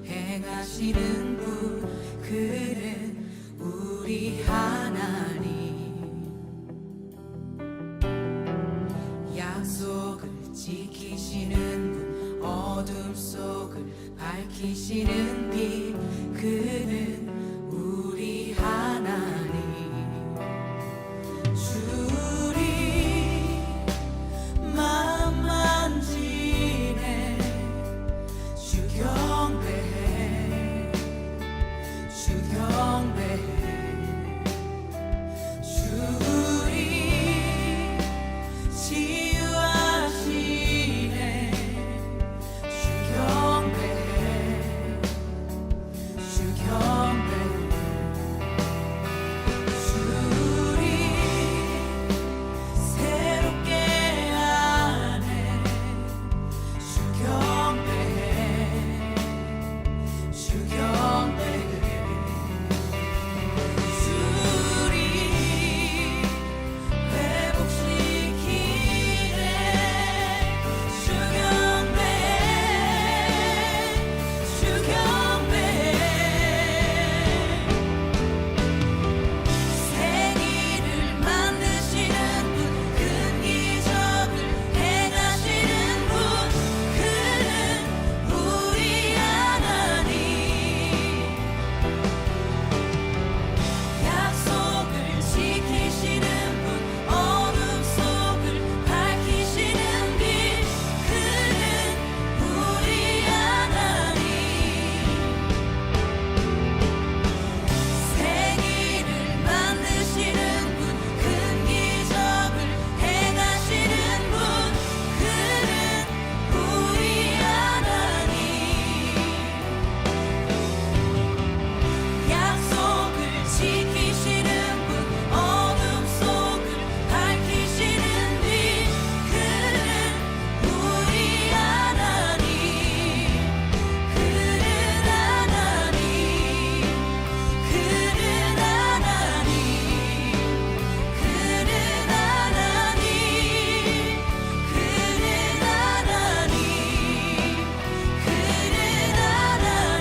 행하시는 분, 그는 우리 하나님. 약속을 지키시는 분, 어둠 속을 밝히시는 빛, 그는 우리 하나님. 주리 마음 만지네, 주 경배해, 주 경배해. 주리 치유하시네, 주 경배해, 주 경배해. 주리 새롭게 하네, 주 경배해, 주 경배해. 주리 회복시키네, 주 경배해, 주 경배해. 생일을 만드시는 분, 큰 기적을 행하시는 분, 그는 우리 하나님. 약속을 지키시는 분, 어둠 속을 밝히시는 빛, 그는 우리 하나님. 생일을 만드시는 분, 큰 기적을 행하시는 분, 그는 우리 하나님. 약속을 지키시는 분, 어둠 속을 밝히시는 빛, 그는 우리 하나님. 그는 하나님, 그는 하나님, 그는 하나님, 그는 하나님, 그는 하나님,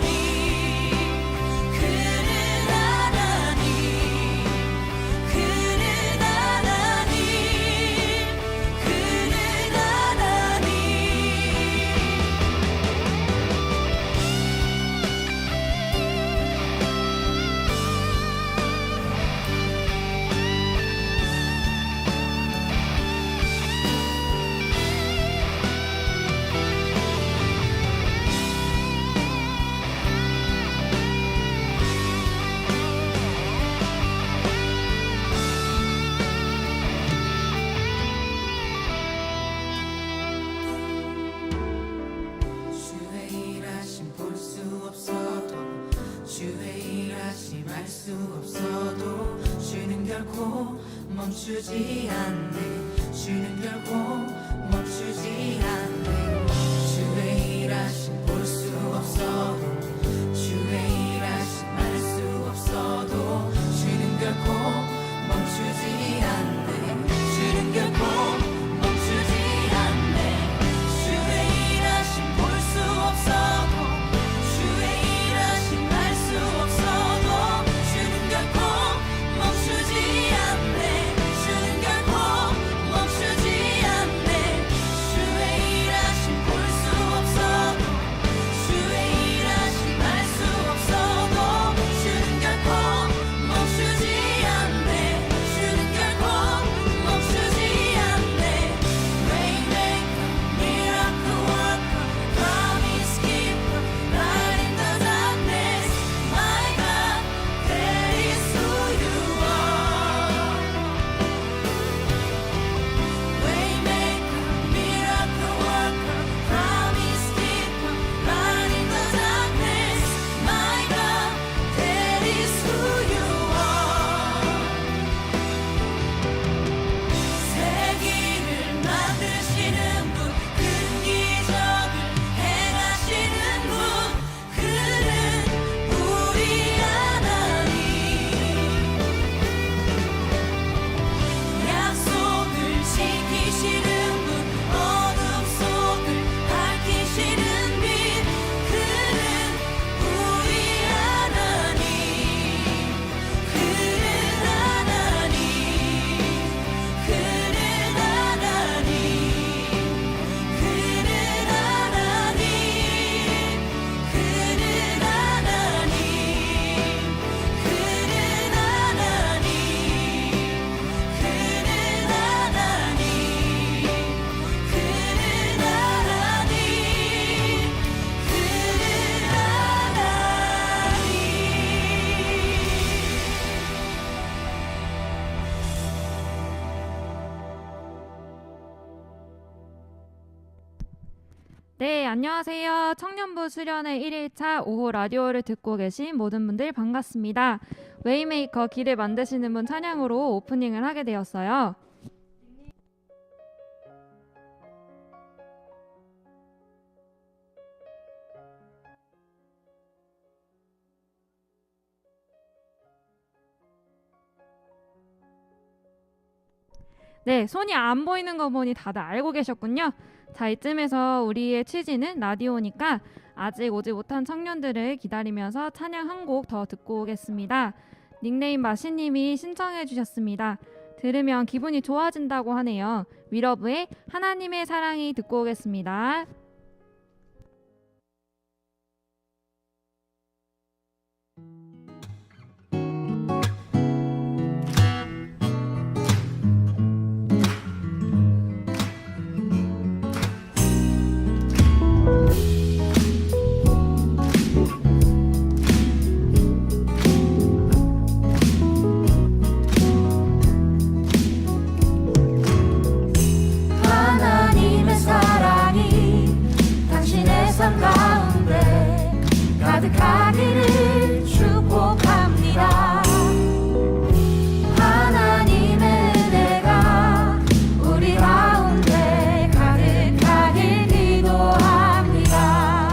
그는 하나님, 그는 주의 일하심 볼 수 없어도, 주의 일하심 알 수 없어도, 주는 결코 멈추지 않네, 주는 결코 멈추지 않네. 주의 일하심 볼 수 없어도, 주의 일하심 알 수 없어도, 주는 결코 멈추지 않네, 주는 결코 멈추지 않네. 주의 일하심 볼 수 없어도, 주의 일하심 네, 안녕하세요. 청년부 수련회 1일차 오후 라디오를 듣고 계신 모든 분들 반갑습니다. 웨이메이커 길을 만드시는 분 찬양으로 오프닝을 하게 되었어요. 네, 손이 안 보이는 거 보니 다들 알고 계셨군요. 자, 이쯤에서 우리의 취지는 라디오니까 아직 오지 못한 청년들을 기다리면서 찬양 한 곡 더 듣고 오겠습니다. 닉네임 마시님이 신청해 주셨습니다. 들으면 기분이 좋아진다고 하네요. 위러브의 하나님의 사랑이 듣고 오겠습니다. 하나님의 사랑이 당신의 삶 가운데 가득하기를 축복합니다. 하나님의 은혜가 우리 가운데 가득하길 기도합니다.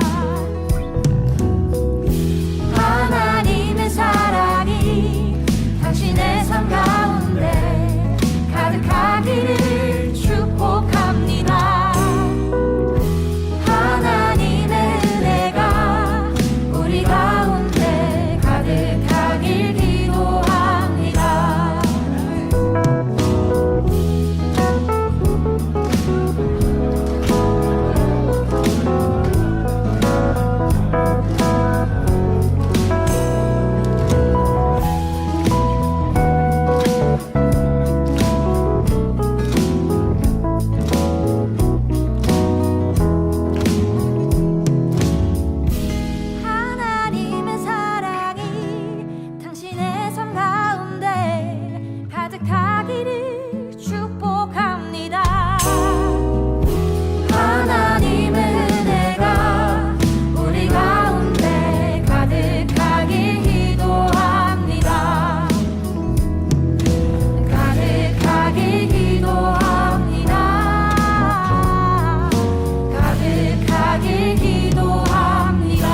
하나님의 사랑이 당신의 삶 가운데 가득하기를 축복합니다. 하나님의 은혜가 우리 가운데 가득하길 기도합니다. 하나님의 사랑이 당신의 삶 가운데 가득하기를 축복합니다. 하나님의 은혜가 우리 가운데 가득하길 기도합니다. 가득하길 기도합니다. 가득하길 기도합니다.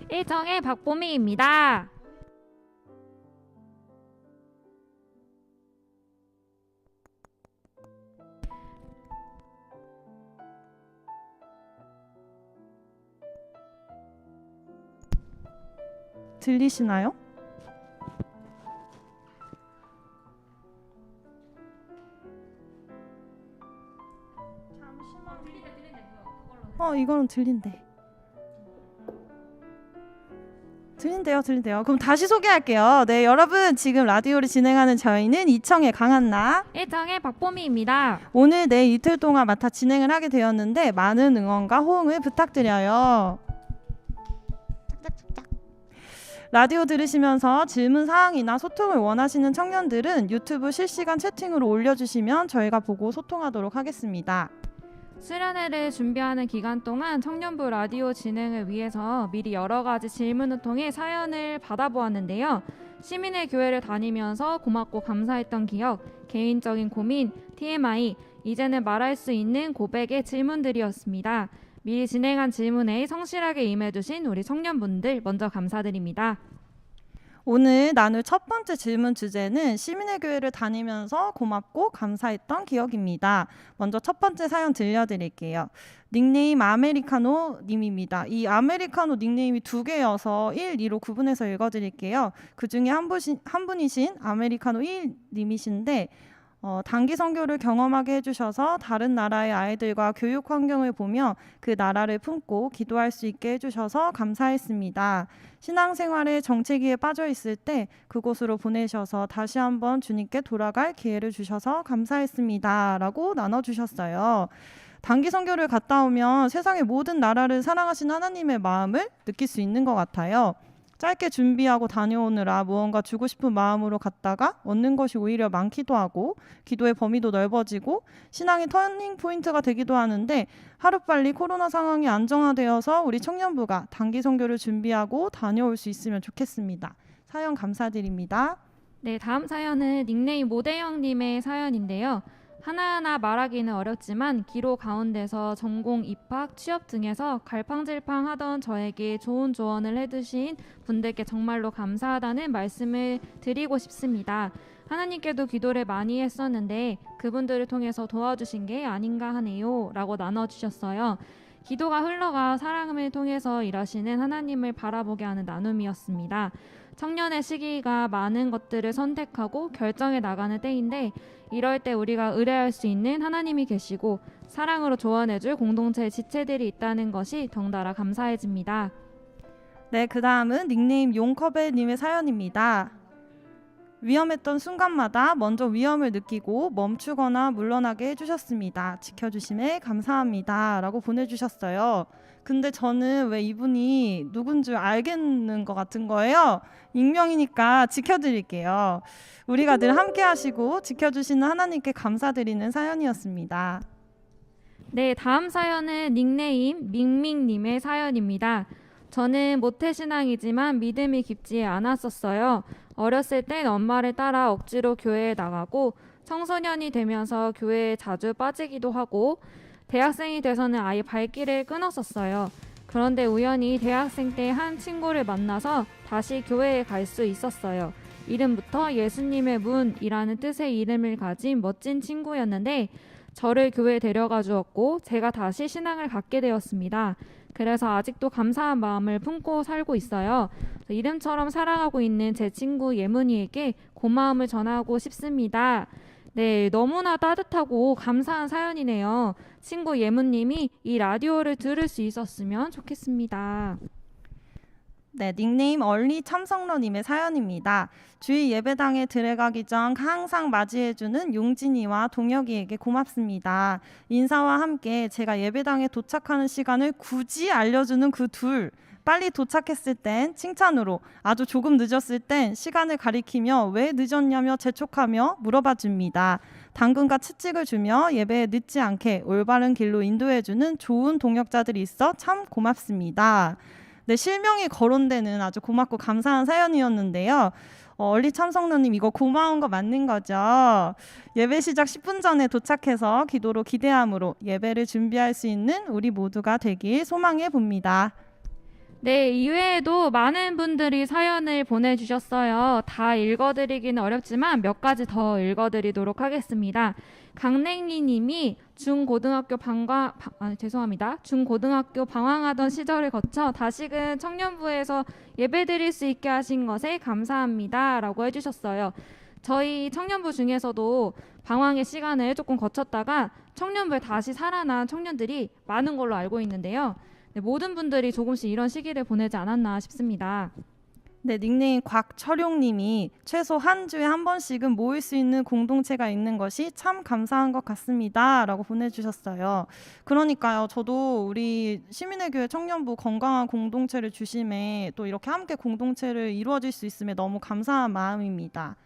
일정의 박보미입니다. 들리시나요? 이거는 들린대. 들린대요. 그럼 다시 소개할게요. 네, 여러분 지금 라디오를 진행하는 저희는 이청의 강한나, 일정의 박보미입니다. 오늘 내 이틀 동안 맡아 진행을 하게 되었는데 많은 응원과 호응을 부탁드려요. 라디오 들으시면서 질문 사항이나 소통을 원하시는 청년들은 유튜브 실시간 채팅으로 올려주시면 저희가 보고 소통하도록 하겠습니다. 수련회를 준비하는 기간 동안 청년부 라디오 진행을 위해서 미리 여러 가지 질문을 통해 사연을 받아보았는데요. 시민의 교회를 다니면서 고맙고 감사했던 기억, 개인적인 고민, TMI, 이제는 말할 수 있는 고백의 질문들이었습니다. 미리 진행한 질문에 성실하게 임해주신 우리 청년분들 먼저 감사드립니다. 오늘 나눌 첫 번째 질문 주제는 시민의 교회를 다니면서 고맙고 감사했던 기억입니다. 먼저 첫 번째 사연 들려드릴게요. 닉네임 아메리카노 님입니다. 이 아메리카노 닉네임이 두 개여서 1, 2로 구분해서 읽어드릴게요. 그 중에 한 분이신 아메리카노 1 님이신데 단기 선교를 경험하게 해주셔서 다른 나라의 아이들과 교육 환경을 보며 그 나라를 품고 기도할 수 있게 해주셔서 감사했습니다. 신앙생활의 정체기에 빠져 있을 때 그곳으로 보내셔서 다시 한번 주님께 돌아갈 기회를 주셔서 감사했습니다. 라고 나눠주셨어요. 단기 선교를 갔다 오면 세상의 모든 나라를 사랑하신 하나님의 마음을 느낄 수 있는 것 같아요. 짧게 준비하고 다녀오느라 무언가 주고 싶은 마음으로 갔다가 얻는 것이 오히려 많기도 하고 기도의 범위도 넓어지고 신앙의 터닝 포인트가 되기도 하는데 하루빨리 코로나 상황이 안정화되어서 우리 청년부가 단기 선교를 준비하고 다녀올 수 있으면 좋겠습니다. 사연 감사드립니다. 네, 다음 사연은 닉네임 모대영님의 사연인데요. 하나하나 말하기는 어렵지만 기로 가운데서 전공, 입학, 취업 등에서 갈팡질팡 하던 저에게 좋은 조언을 해주신 분들께 정말로 감사하다는 말씀을 드리고 싶습니다. 하나님께도 기도를 많이 했었는데 그분들을 통해서 도와주신 게 아닌가 하네요. 라고 나눠주셨어요. 기도가 흘러가 사랑을 통해서 일하시는 하나님을 바라보게 하는 나눔이었습니다. 청년의 시기가 많은 것들을 선택하고 결정해 나가는 때인데 이럴 때 우리가 의뢰할 수 있는 하나님이 계시고 사랑으로 조언해줄 공동체의 지체들이 있다는 것이 덩달아 감사해집니다. 네, 그 다음은 닉네임 용커벨님의 사연입니다. 위험했던 순간마다 먼저 위험을 느끼고 멈추거나 물러나게 해주셨습니다. 지켜주심에 감사합니다. 라고 보내주셨어요. 근데 저는 왜 이분이 누군 줄 알겠는 것 같은 거예요. 익명이니까 지켜드릴게요. 우리가 늘 함께 하시고 지켜주시는 하나님께 감사드리는 사연이었습니다. 네, 다음 사연은 닉네임 밍밍님의 사연입니다. 저는 모태신앙이지만 믿음이 깊지 않았었어요. 어렸을 땐 엄마를 따라 억지로 교회에 나가고 청소년이 되면서 교회에 자주 빠지기도 하고 대학생이 돼서는 아예 발길을 끊었었어요. 그런데 우연히 대학생 때 한 친구를 만나서 다시 교회에 갈 수 있었어요. 이름부터 예수님의 문이라는 뜻의 이름을 가진 멋진 친구였는데 저를 교회에 데려가 주었고 제가 다시 신앙을 갖게 되었습니다. 그래서 아직도 감사한 마음을 품고 살고 있어요. 이름처럼 살아가고 있는 제 친구 예문이에게 고마움을 전하고 싶습니다. 네, 너무나 따뜻하고 감사한 사연이네요. 친구 예문님이 이 라디오를 들을 수 있었으면 좋겠습니다. 네, 닉네임 얼리 참석러님의 사연입니다. 주일 예배당에 들어가기 전 항상 맞이해주는 용진이와 동혁이에게 고맙습니다. 인사와 함께 제가 예배당에 도착하는 시간을 굳이 알려주는 그 둘. 빨리 도착했을 땐 칭찬으로, 아주 조금 늦었을 땐 시간을 가리키며 왜 늦었냐며 재촉하며 물어봐 줍니다. 당근과 채찍을 주며 예배에 늦지 않게 올바른 길로 인도해주는 좋은 동역자들이 있어 참 고맙습니다. 네, 실명이 거론되는 아주 고맙고 감사한 사연이었는데요. 얼리 참석러님 이거 고마운 거 맞는 거죠? 예배 시작 10분 전에 도착해서 기도로 기대함으로 예배를 준비할 수 있는 우리 모두가 되길 소망해 봅니다. 네, 이외에도 많은 분들이 사연을 보내주셨어요. 다 읽어드리기는 어렵지만 몇 가지 더 읽어드리도록 하겠습니다. 강냉이 님이 중고등학교 방황하던 시절을 거쳐 다시금 청년부에서 예배드릴 수 있게 하신 것에 감사합니다. 라고 해주셨어요. 저희 청년부 중에서도 방황의 시간을 조금 거쳤다가 청년부에 다시 살아난 청년들이 많은 걸로 알고 있는데요. 네, 모든 분들이 조금씩 이런 시기를 보내지 않았나 싶습니다. 네, 닉네임 곽철용님이 최소 한 주에 한 번씩은 모일 수 있는 공동체가 있는 것이 참 감사한 것 같습니다. 라고 보내주셨어요. 그러니까요. 저도 우리 시민의 교회 청년부 건강한 공동체를 주심에 또 이렇게 함께 공동체를 이루어질 수 있음에 너무 감사한 마음입니다.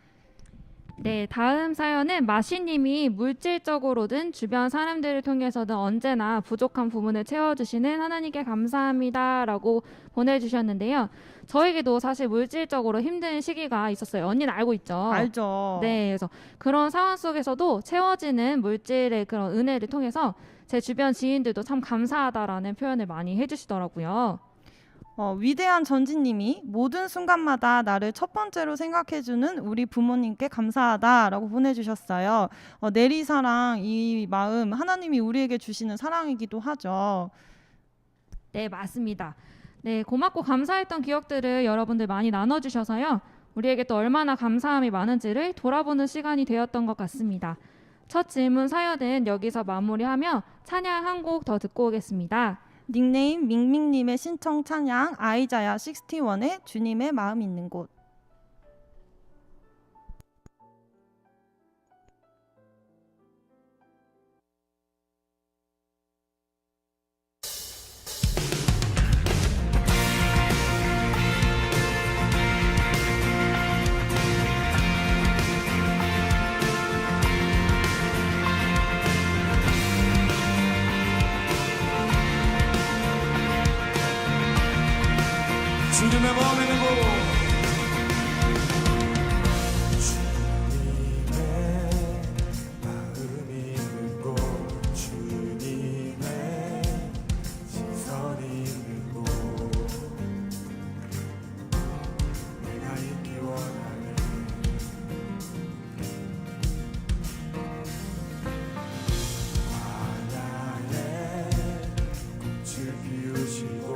네, 다음 사연은 마시님이 물질적으로든 주변 사람들을 통해서든 언제나 부족한 부분을 채워주시는 하나님께 감사합니다 라고 보내주셨는데요. 저에게도 사실 물질적으로 힘든 시기가 있었어요. 언니는 알고 있죠? 알죠. 네, 그래서 그런 상황 속에서도 채워지는 물질의 그런 은혜를 통해서 제 주변 지인들도 참 감사하다라는 표현을 많이 해주시더라고요. 위대한 전지님이 모든 순간마다 나를 첫 번째로 생각해주는 우리 부모님께 감사하다라고 보내주셨어요. 내리사랑 이 마음 하나님이 우리에게 주시는 사랑이기도 하죠. 네, 맞습니다. 네, 고맙고 감사했던 기억들을 여러분들 많이 나눠주셔서요. 우리에게 또 얼마나 감사함이 많은지를 돌아보는 시간이 되었던 것 같습니다. 첫 질문 사연은 여기서 마무리하며 찬양 한 곡 더 듣고 오겠습니다. 닉네임 밍밍님의 신청 찬양 아이자야 61의 주님의 마음 있는 곳. 주님의 마음 있는 곳 주님의 마음이 있는 곳 주님의 시선이 있는 곳 내가 있기 원하네 광야에 꽃을 피우시고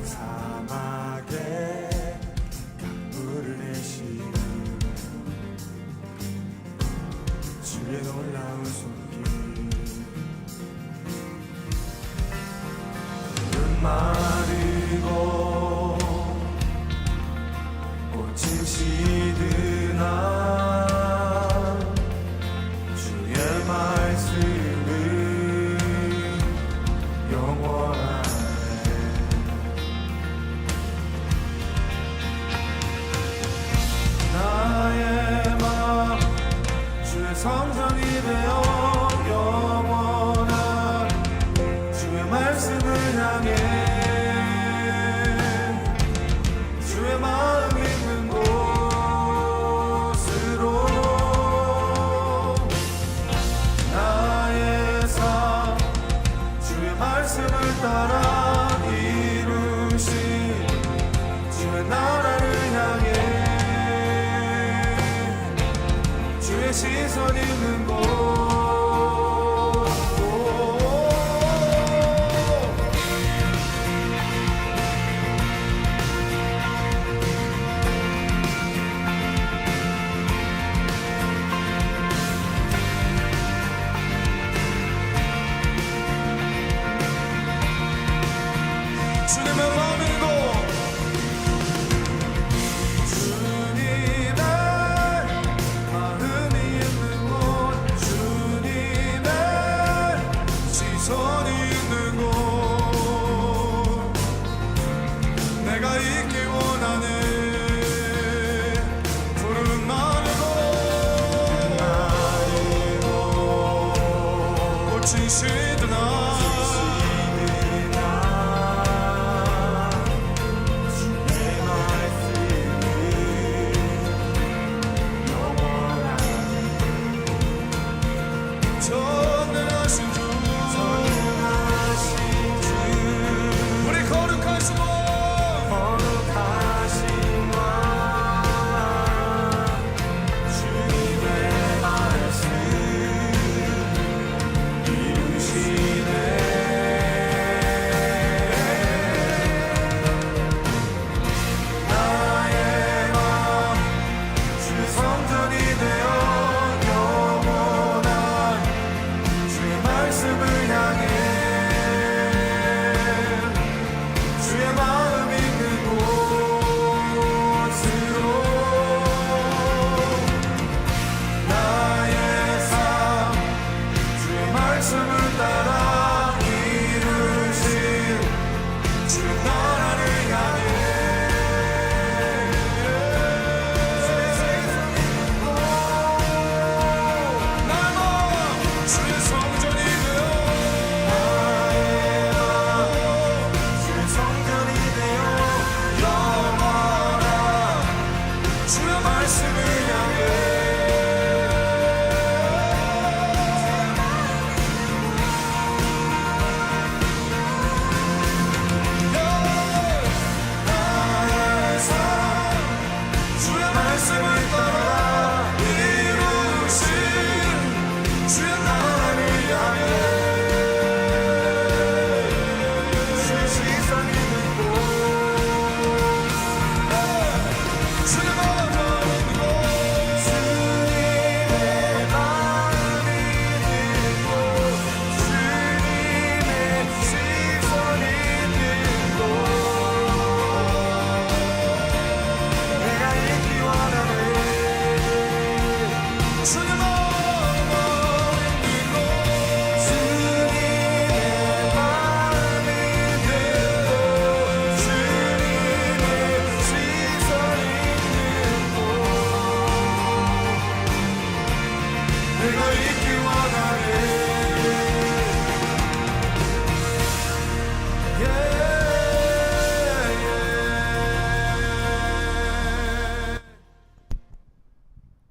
사막에 강물을 내시는 주의 놀라운 손길 푸른 마르고 꽃이 시드나 주의 말씀은 영원하네 나의 마음 주의 성전이 되어 영원한 주의 말씀을 향해 주의 마음 있는 곳으로 나의 삶 주의 말씀을 따라 이루신 주의 나라를 향해 주의 시선 있는 곳 주님의 마음 있는 곳 주님의 마음이 있는 곳 주님의 시선이 있는 곳 내가 있기 원하네 푸른 마르고 꽃이 시드나 전능하신 주 우리 거룩하신 왕 주님의 말씀 이루신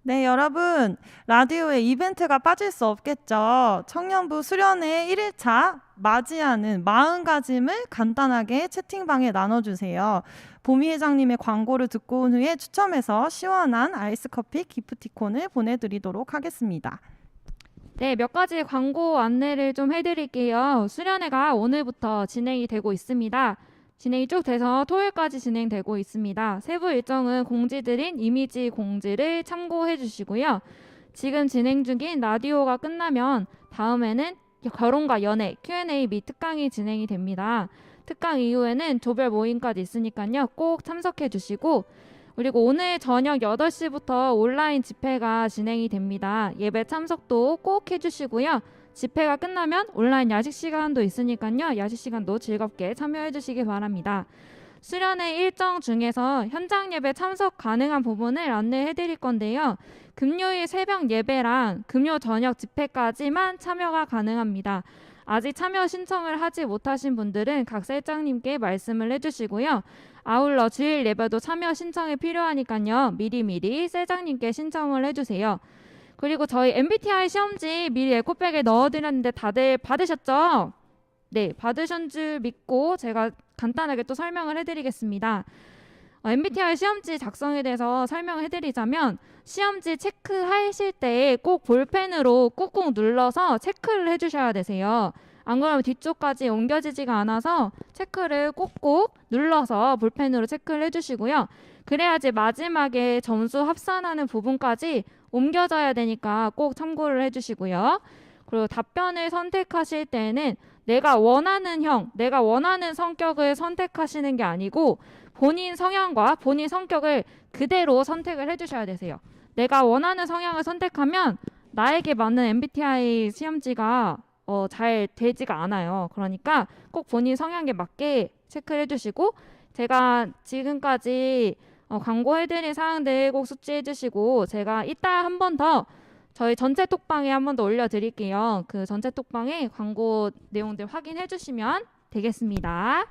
네, 여러분. 라디오에 이벤트가 빠질 수 없겠죠. 청년부 수련회 1일차 맞이하는 마음가짐을 간단하게 채팅방에 나눠주세요. 보미 회장님의 광고를 듣고 온 후에 추첨해서 시원한 아이스커피 기프티콘을 보내드리도록 하겠습니다. 네, 몇 가지 광고 안내를 좀 해드릴게요. 수련회가 오늘부터 진행이 되고 있습니다. 진행이 쭉 돼서 토요일까지 진행되고 있습니다. 세부 일정은 공지드린 이미지 공지를 참고해 주시고요. 지금 진행 중인 라디오가 끝나면 다음에는 결혼과 연애, Q&A 및 특강이 진행이 됩니다. 특강 이후에는 조별 모임까지 있으니까요. 꼭 참석해 주시고 그리고 오늘 저녁 8시부터 온라인 집회가 진행이 됩니다. 예배 참석도 꼭 해주시고요. 집회가 끝나면 온라인 야식 시간도 있으니까요. 야식 시간도 즐겁게 참여해 주시기 바랍니다. 수련회 일정 중에서 현장 예배 참석 가능한 부분을 안내해 드릴 건데요. 금요일 새벽 예배랑 금요 저녁 집회까지만 참여가 가능합니다. 아직 참여 신청을 하지 못하신 분들은 각 셀장님께 말씀을 해주시고요. 아울러 주일 예배도 참여 신청이 필요하니까요. 미리미리 셀장님께 신청을 해주세요. 그리고 저희 MBTI 시험지 미리 에코백에 넣어드렸는데 다들 받으셨죠? 네, 받으신 줄 믿고 제가 간단하게 또 설명을 해드리겠습니다. MBTI 시험지 작성에 대해서 설명을 해드리자면 시험지 체크하실 때 꼭 볼펜으로 꾹꾹 눌러서 체크를 해주셔야 되세요. 안 그러면 뒤쪽까지 옮겨지지가 않아서 체크를 꾹꾹 눌러서 볼펜으로 체크를 해주시고요. 그래야지 마지막에 점수 합산하는 부분까지 옮겨져야 되니까 꼭 참고를 해주시고요. 그리고 답변을 선택하실 때는 내가 원하는 내가 원하는 성격을 선택하시는 게 아니고 본인 성향과 본인 성격을 그대로 선택을 해주셔야 되세요. 내가 원하는 성향을 선택하면 나에게 맞는 MBTI 시험지가 잘 되지가 않아요. 그러니까 꼭 본인 성향에 맞게 체크를 해주시고 제가 지금까지 광고해드린 사항들 꼭 숙지해주시고 제가 이따 한 번 더 저희 전체 톡방에 한 번 더 올려드릴게요. 그 전체 톡방에 광고 내용들 확인해주시면 되겠습니다.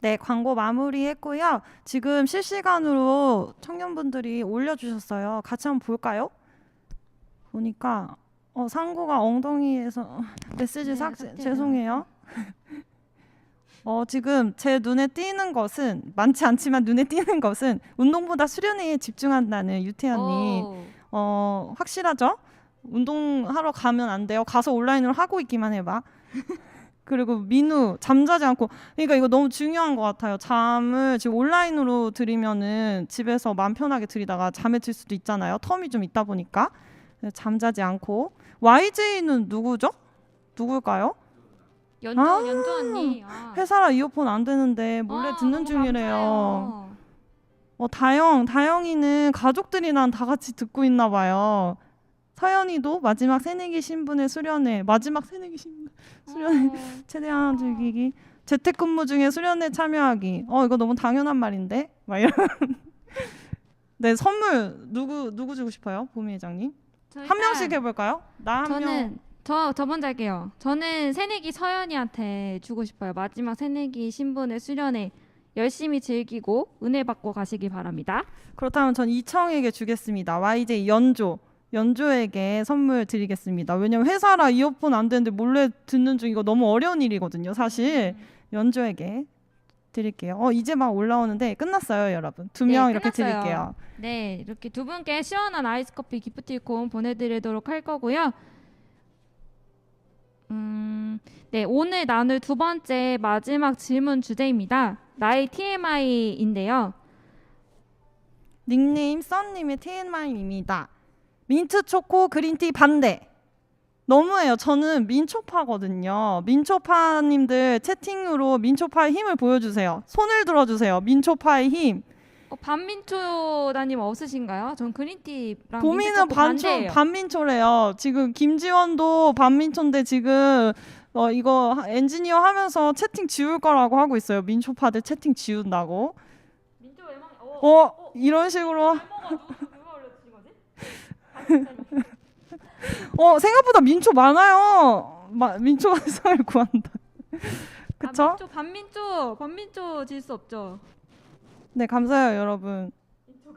네, 광고 마무리했고요. 지금 실시간으로 청년분들이 올려주셨어요. 같이 한번 볼까요? 보니까 상구가 엉덩이에서 메시지 삭제 죄송해요. 지금 제 눈에 띄는 것은 많지 않지만 눈에 띄는 것은 운동보다 수련회에 집중한다는 유태연님. 확실하죠? 운동하러 가면 안 돼요. 가서 온라인으로 하고 있기만 해봐. 그리고 민우 잠자지 않고 그러니까 이거 너무 중요한 것 같아요. 잠을 지금 온라인으로 들이면은 집에서 마음 편하게 들이다가 잠에 들 수도 있잖아요. 텀이 좀 있다 보니까 잠자지 않고 YJ는 누구죠? 누굴까요? 연주 언니. 회사라 이어폰 안 되는데 몰래 듣는 중이래요. 다영이는 가족들이랑 다 같이 듣고 있나 봐요. 서연이도 마지막 새내기 신분의 수련회 마지막 새내기 신분 수련회 최대한 즐기기 재택근무 중에 수련회 참여하기 이거 너무 당연한 말인데 막 이런. 네, 선물 누구 주고 싶어요? 보미 회장님 한 명씩 해볼까요? 나 한 명. 저 먼저 할게요. 저는 새내기 서연이한테 주고 싶어요. 마지막 새내기 신분의 수련회 열심히 즐기고 은혜 받고 가시기 바랍니다. 그렇다면 전 이청에게 주겠습니다. YJ 연조에게 선물 드리겠습니다. 왜냐면 회사라 이어폰 안 되는데 몰래 듣는 중 이거 너무 어려운 일이거든요. 사실 연조에게 드릴게요. 이제 막 올라오는데 끝났어요, 여러분. 2명 이렇게 끝났어요. 드릴게요. 네, 이렇게 두 분께 시원한 아이스커피 기프티콘 보내드리도록 할 거고요. 네, 오늘 나눌 두 번째 마지막 질문 주제입니다. 나의 TMI인데요. 닉네임 썬님의 TMI입니다. 민트 초코 그린티 반대. 너무해요. 저는 민초파거든요. 민초파님들 채팅으로 민초파의 힘을 보여주세요. 손을 들어주세요. 민초파의 힘. 반민초다님 없으신가요? 전 그린티랑 보미는 반민초래요. 지금 김지원도 반민초인데 지금 이거 엔지니어 하면서 채팅 지울 거라고 하고 있어요. 민초파들 채팅 지운다고. 민초 외망. 이런 식으로. 생각보다 민초 많아요. 민초가 세상을 구한다. 그쵸? 반민초 질 수 없죠. 네, 감사해요, 여러분.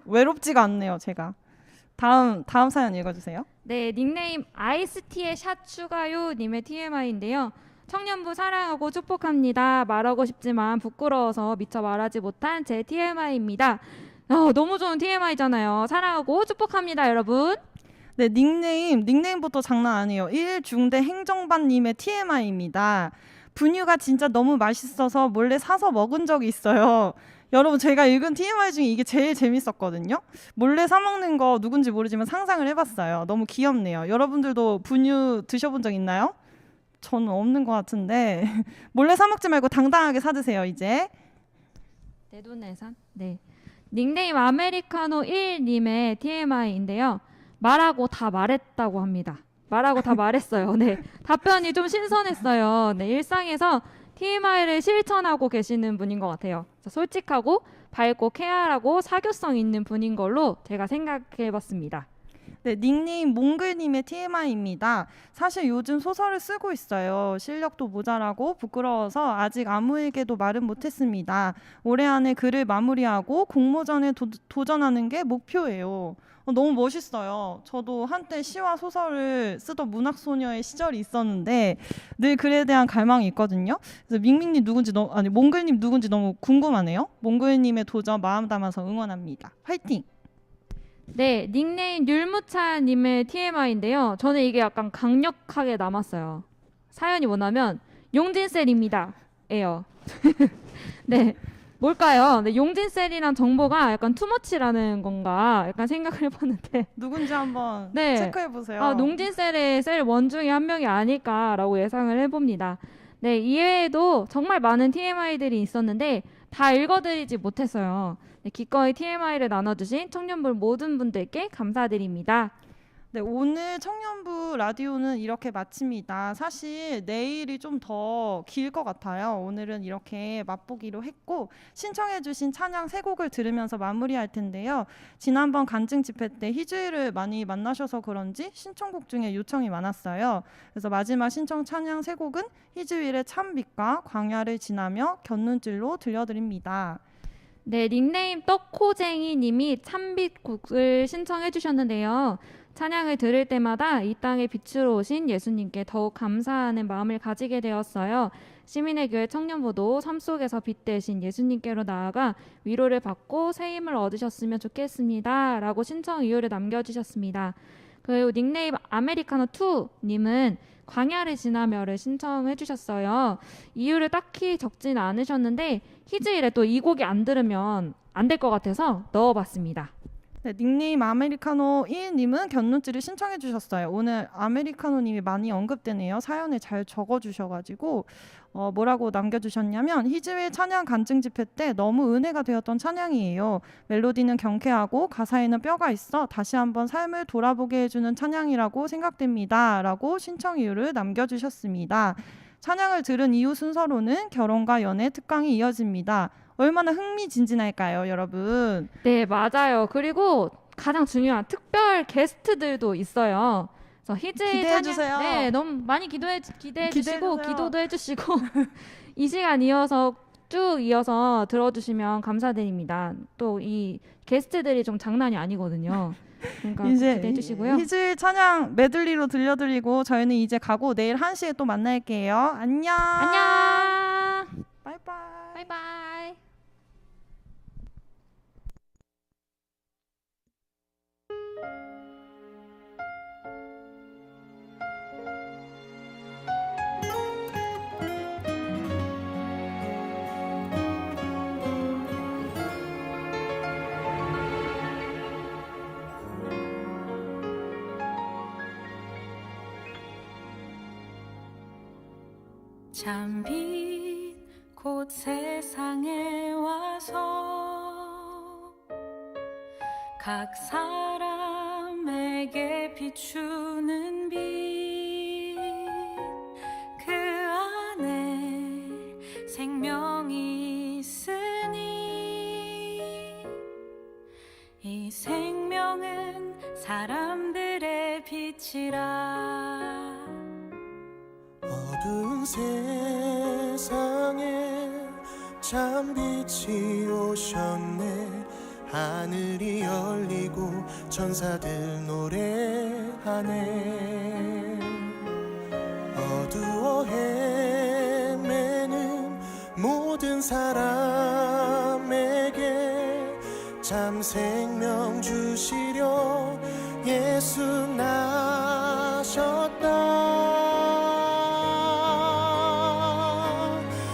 외롭지가 않네요, 제가. 다음 사연 읽어주세요. 네, 닉네임 아이스티의 샷 추가요 님의 TMI인데요. 청년부 사랑하고 축복합니다. 말하고 싶지만 부끄러워서 미처 말하지 못한 제 TMI입니다. 너무 좋은 TMI잖아요. 사랑하고 축복합니다, 여러분. 네, 닉네임부터 장난 아니에요. 1중대 행정반님의 TMI입니다. 분유가 진짜 너무 맛있어서 몰래 사서 먹은 적이 있어요. 여러분, 제가 읽은 TMI 중에 이게 제일 재밌었거든요. 몰래 사 먹는 거 누군지 모르지만 상상을 해봤어요. 너무 귀엽네요. 여러분들도 분유 드셔본 적 있나요? 저는 없는 것 같은데 몰래 사 먹지 말고 당당하게 사 드세요. 이제 내돈내산. 네. 닉네임 아메리카노 1님의 TMI인데요. 말하고 다 말했다고 합니다. 말하고 다 말했어요. 네. 답변이 좀 신선했어요. 네. 일상에서 TMI를 실천하고 계시는 분인 것 같아요. 솔직하고 밝고 쾌활하고 사교성 있는 분인 걸로 제가 생각해봤습니다. 네, 닉네임 몽글님의 TMI입니다. 사실 요즘 소설을 쓰고 있어요. 실력도 모자라고 부끄러워서 아직 아무에게도 말은 못했습니다. 올해 안에 글을 마무리하고 공모전에 도전하는 게 목표예요. 너무 멋있어요. 저도 한때 시와 소설을 쓰던 문학소녀의 시절이 있었는데 늘 글에 대한 갈망이 있거든요. 그래서 몽글님 누군지 너무 궁금하네요. 몽글님의 도전 마음 담아서 응원합니다. 화이팅! 네, 닉네임 율무차님의 TMI인데요. 저는 이게 약간 강력하게 남았어요. 사연이 뭐냐면 용진셀입니다. 에요. 네, 뭘까요? 네, 용진셀이란 정보가 약간 투머치라는 건가 약간 생각을 해봤는데 누군지 한번 네. 체크해보세요. 용진셀의 셀 원 중에 한 명이 아닐까라고 예상을 해봅니다. 네, 이외에도 정말 많은 TMI들이 있었는데 다 읽어드리지 못했어요. 네, 기꺼이 TMI를 나눠주신 청년부 모든 분들께 감사드립니다. 네, 오늘 청년부 라디오는 이렇게 마칩니다. 사실 내일이 좀 더 길 것 같아요. 오늘은 이렇게 맛보기로 했고 신청해주신 찬양 세 곡을 들으면서 마무리할 텐데요. 지난번 간증 집회 때 희주일을 많이 만나셔서 그런지 신청곡 중에 요청이 많았어요. 그래서 마지막 신청 찬양 세 곡은 희주일의 참빛과 광야를 지나며 곁눈질로 들려드립니다. 네, 닉네임 떡코쟁이 님이 참빛곡을 신청해 주셨는데요. 찬양을 들을 때마다 이 땅의 빛으로 오신 예수님께 더욱 감사하는 마음을 가지게 되었어요. 시민의 교회 청년부도 삶 속에서 빛 대신 예수님께로 나아가 위로를 받고 새 힘을 얻으셨으면 좋겠습니다. 라고 신청 이유를 남겨주셨습니다. 그리고 닉네임 아메리카노2님은 광야를 지나며를 신청해 주셨어요. 이유를 딱히 적진 않으셨는데 희즈일에 또 이 곡이 안 들으면 안 될 것 같아서 넣어봤습니다. 네, 닉네임 아메리카노 1님은 곁눈질을 신청해 주셨어요. 오늘 아메리카노님이 많이 언급되네요. 사연을 잘 적어주셔가지고 뭐라고 남겨주셨냐면 희즈의 찬양 간증 집회 때 너무 은혜가 되었던 찬양이에요. 멜로디는 경쾌하고 가사에는 뼈가 있어 다시 한번 삶을 돌아보게 해주는 찬양이라고 생각됩니다. 라고 신청 이유를 남겨주셨습니다. 찬양을 들은 이후 순서로는 결혼과 연애 특강이 이어집니다. 얼마나 흥미진진할까요, 여러분? 네, 맞아요. 그리고 가장 중요한 특별 게스트들도 있어요. 그래서 희즈의 기대해 주세요. 네, 너무 많이 기대해 주시고 주세요. 기도도 해주시고 이 시간 쭉 이어서 들어주시면 감사드립니다. 또 이 게스트들이 좀 장난이 아니거든요. 그러니까 이제 기대해 주시고요. 희주의 찬양 메들리로 들려드리고 저희는 이제 가고 내일 1시에 또 만날게요. 안녕. 안녕. 바이바이. 바이바이. 참빛 곧 세상에 와서 각 사람에게 비추는 빛, 그 안에 생명이 있으니 이 생명은 사람들의 빛이라. 어두운 세상에 참빛이 오셨네. 하늘이 열리고 천사들 노래하네. 어두워 헤매는 모든 사람에게 참 생명 주시려 예수 나셨다.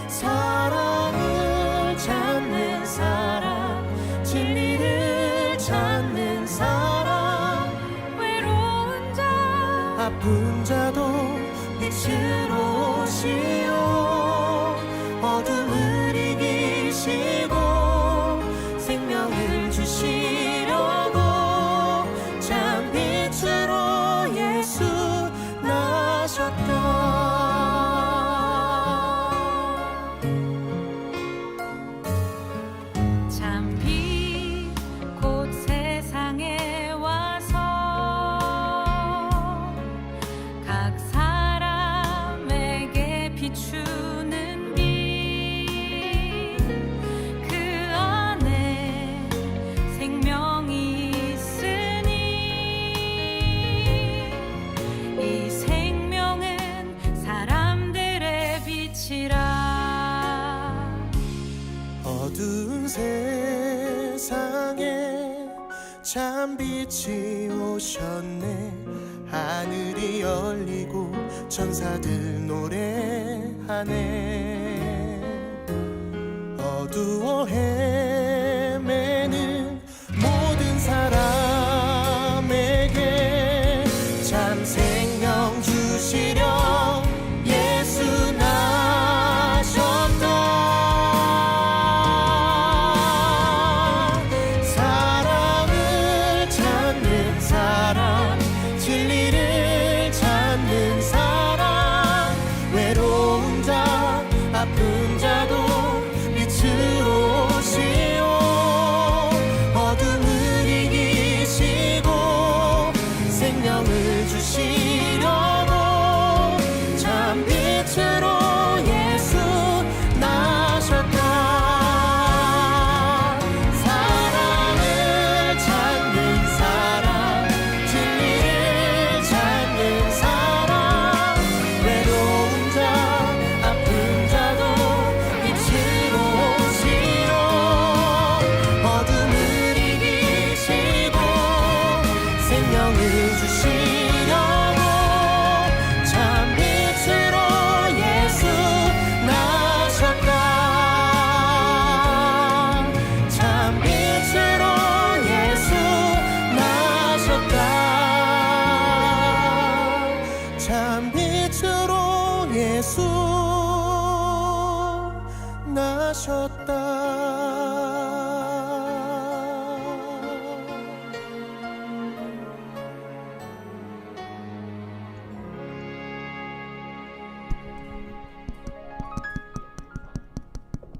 사랑을 찾는 사람, 진리를 찾는 사람, 외로운 자 아픈 자도 빛으로 오시오. 어둠을 이기시고 생명을 주시려고 참 빛으로 예수 나셨다. 참 빛 곧 세상에 와서 각 사람에게 비추는 빛, 그 안에 생명이 있으니 이 생명은 사람들의 빛이라. 어두운 세상에 참 빛이 오셨네. 하늘이 열리고 천사들 노래하네. 어두워 헤매는 모든 사람에게 참 생명 주시려 예수 나셨다. 사랑을 찾는 사람, 진리를 찾는 사람, 외로운 자 아픈 자도 빛으로 오시오. 어둠을 이기시고 생명을 주시려고 참 빛으로 예수 나셨다. 사랑을 찾는 사람, 진리를 찾는 사람, 외로운 자 아픈 자도 빛으로 오시오. 어둠을 이기시고 생명을 주시려고 참 빛으로 예수 나셨다. 참 빛으로 예수 나셨다. 참 빛으로 예수 나셨다.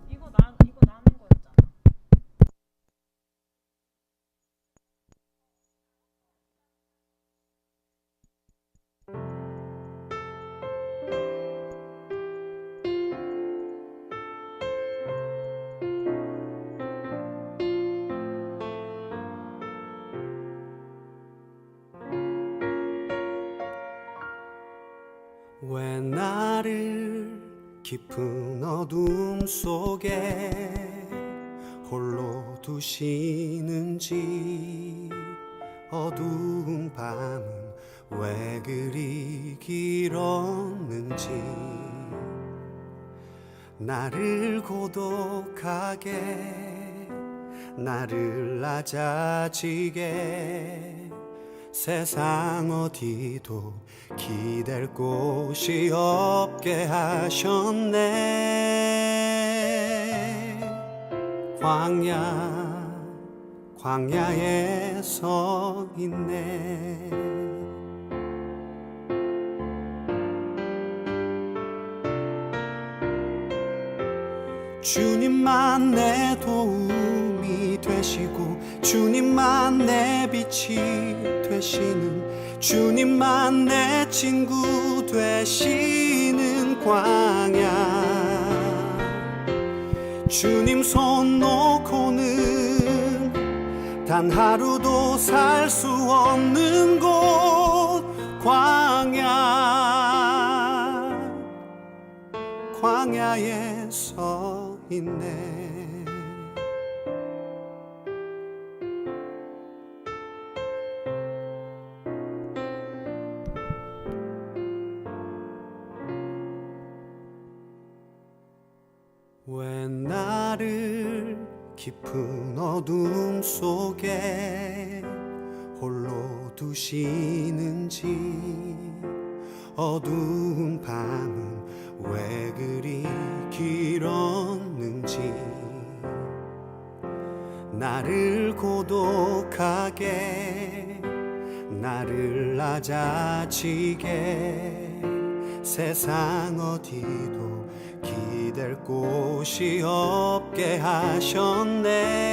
이거 남은 거였잖아. 왜 나를 깊은 어둠 속에 홀로 두시는지, 어두운 밤은 왜 그리 길었는지, 나를 고독하게, 나를 낮아지게, 세상 어디도 기댈 곳이 없게 하셨네. 광야에 서 있네. 주님만 내 도움이 되시고, 주님만 내 빛이 되시는, 주님만 내 친구 되시는 광야. 주님 손 놓고는 단 하루도 살 수 없는 곳 광야에 서 있네. 왜 나를 깊은 어둠 속에 홀로 두시는지, 어두운 밤은 왜 그리 길었는지, 나를 고독하게, 나를 낮아지게, 세상 어디도 기댈 곳이 없게 하셨네.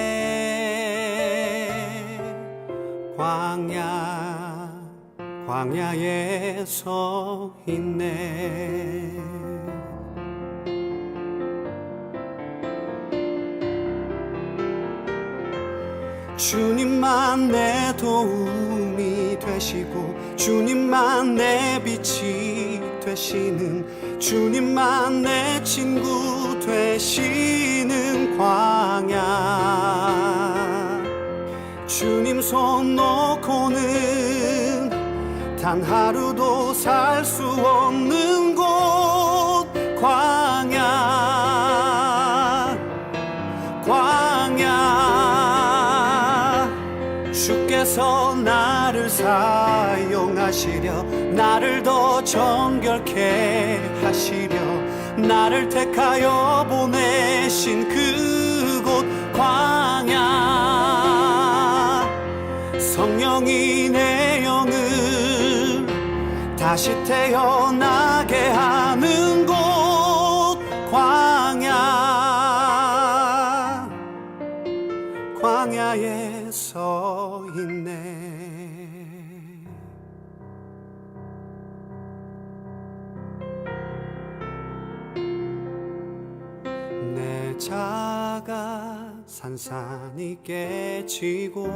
광야에 서 있네. 주님만 내 도움이 되시고, 주님만 내 빛이 되시는, 주님만 내 친구 되시는 광야. 주님 손 놓고는 단 하루도 살 수 없는 곳 광야. 주께서 나를 사용하시려, 나를 더 정결케 하시려, 나를 택하여 보내신 그곳 광야. 성령이 내 영을 다시 태어나게 하는 곳 광야에 서 있네. 내 자가 산산이 깨지고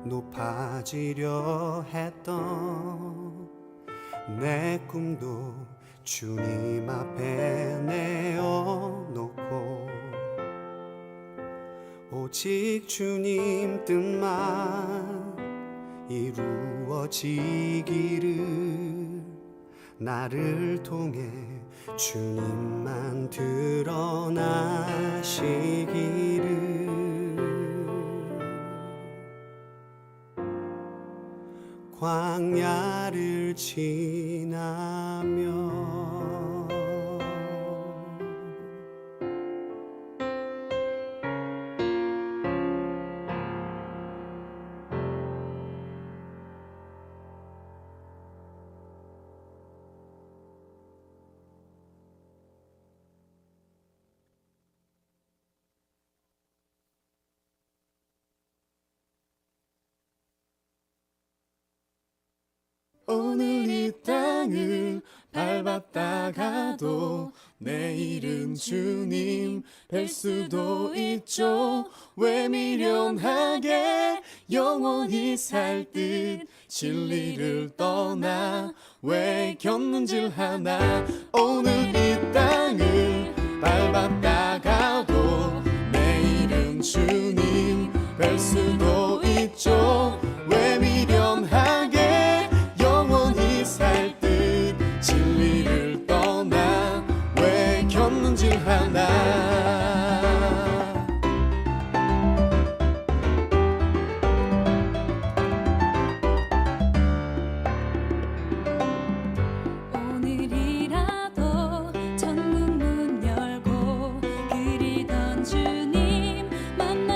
높아지려 했던 내 꿈도 주님 앞에 내어놓고, 오직 주님 뜻만 이루어지기를, 나를 통해 주님만 드러나시기를. 광야를 지나며 오늘 이 땅을 밟았다가도 내일은 주님 뵐 수도 있죠. 왜 미련하게 영원히 살 듯 진리를 떠나 왜 겪는질 하나. 오늘 이 땅을 밟았다가도 내일은 주님 뵐 수도 있죠. 왜 미련하게 영원히 살 듯 진리를 떠나 왜 겪는질 하나. 오늘이라도 천국 문 열고 그리던 주님 만나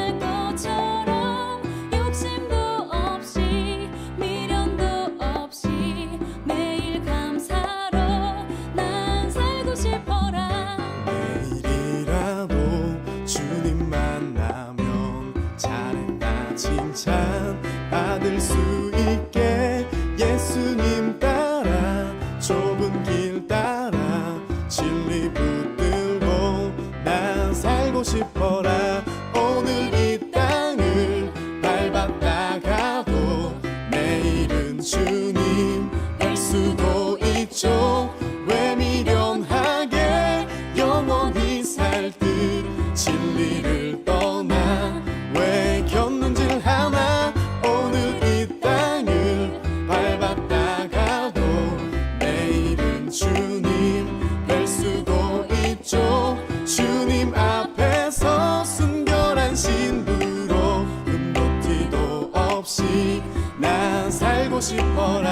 살고 싶어라.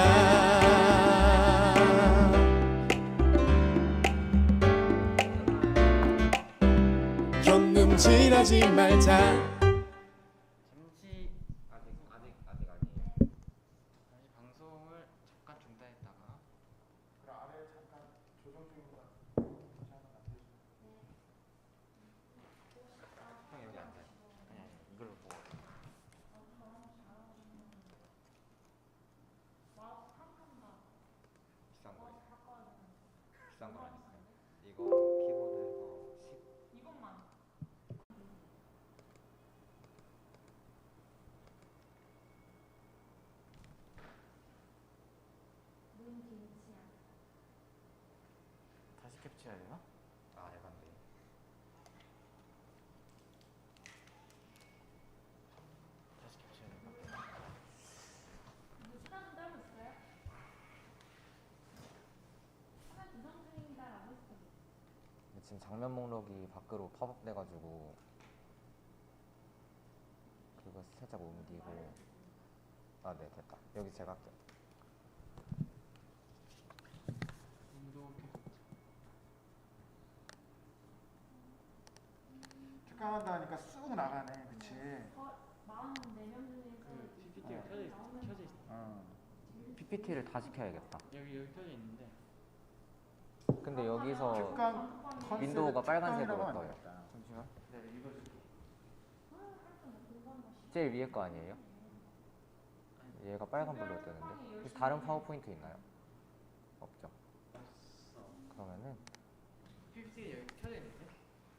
견눈질하지 말자. 잠시 아직 아니에요. 잠시 방송을 잠깐 중단했다가 그럼 아래 잠깐 조정 중입니다. 형 여기 앉아. 네, 이걸로 보고. 비싼 거 비싼 거라니까. 이거 키보드에서 10. 다시 캡처해야 되나? 아, 해봤네. 다시 캡처해야 되나? 지금 장면 목록이 밖으로 팝업 돼가지고 그거 살짝 옮기고. 아, 네, 됐다. 여기 제가 할게요. 특강한다 하니까 쑥 나가네, 그치? PPT가 켜져 있어. PPT를 다시 켜야겠다. 여기 켜져 있는데. 근데 여기서 특강 컨셉 윈도우가 빨간색으로 특강이라고 떠요. 하니까. 잠시만. 네, 읽어줄게. 제일 위에 거 아니에요? 얘가 빨간불로 뜨는데. 혹시 다른 파워포인트 있나요? 없죠. 그러면은 PPT 여기 켜져 있는데?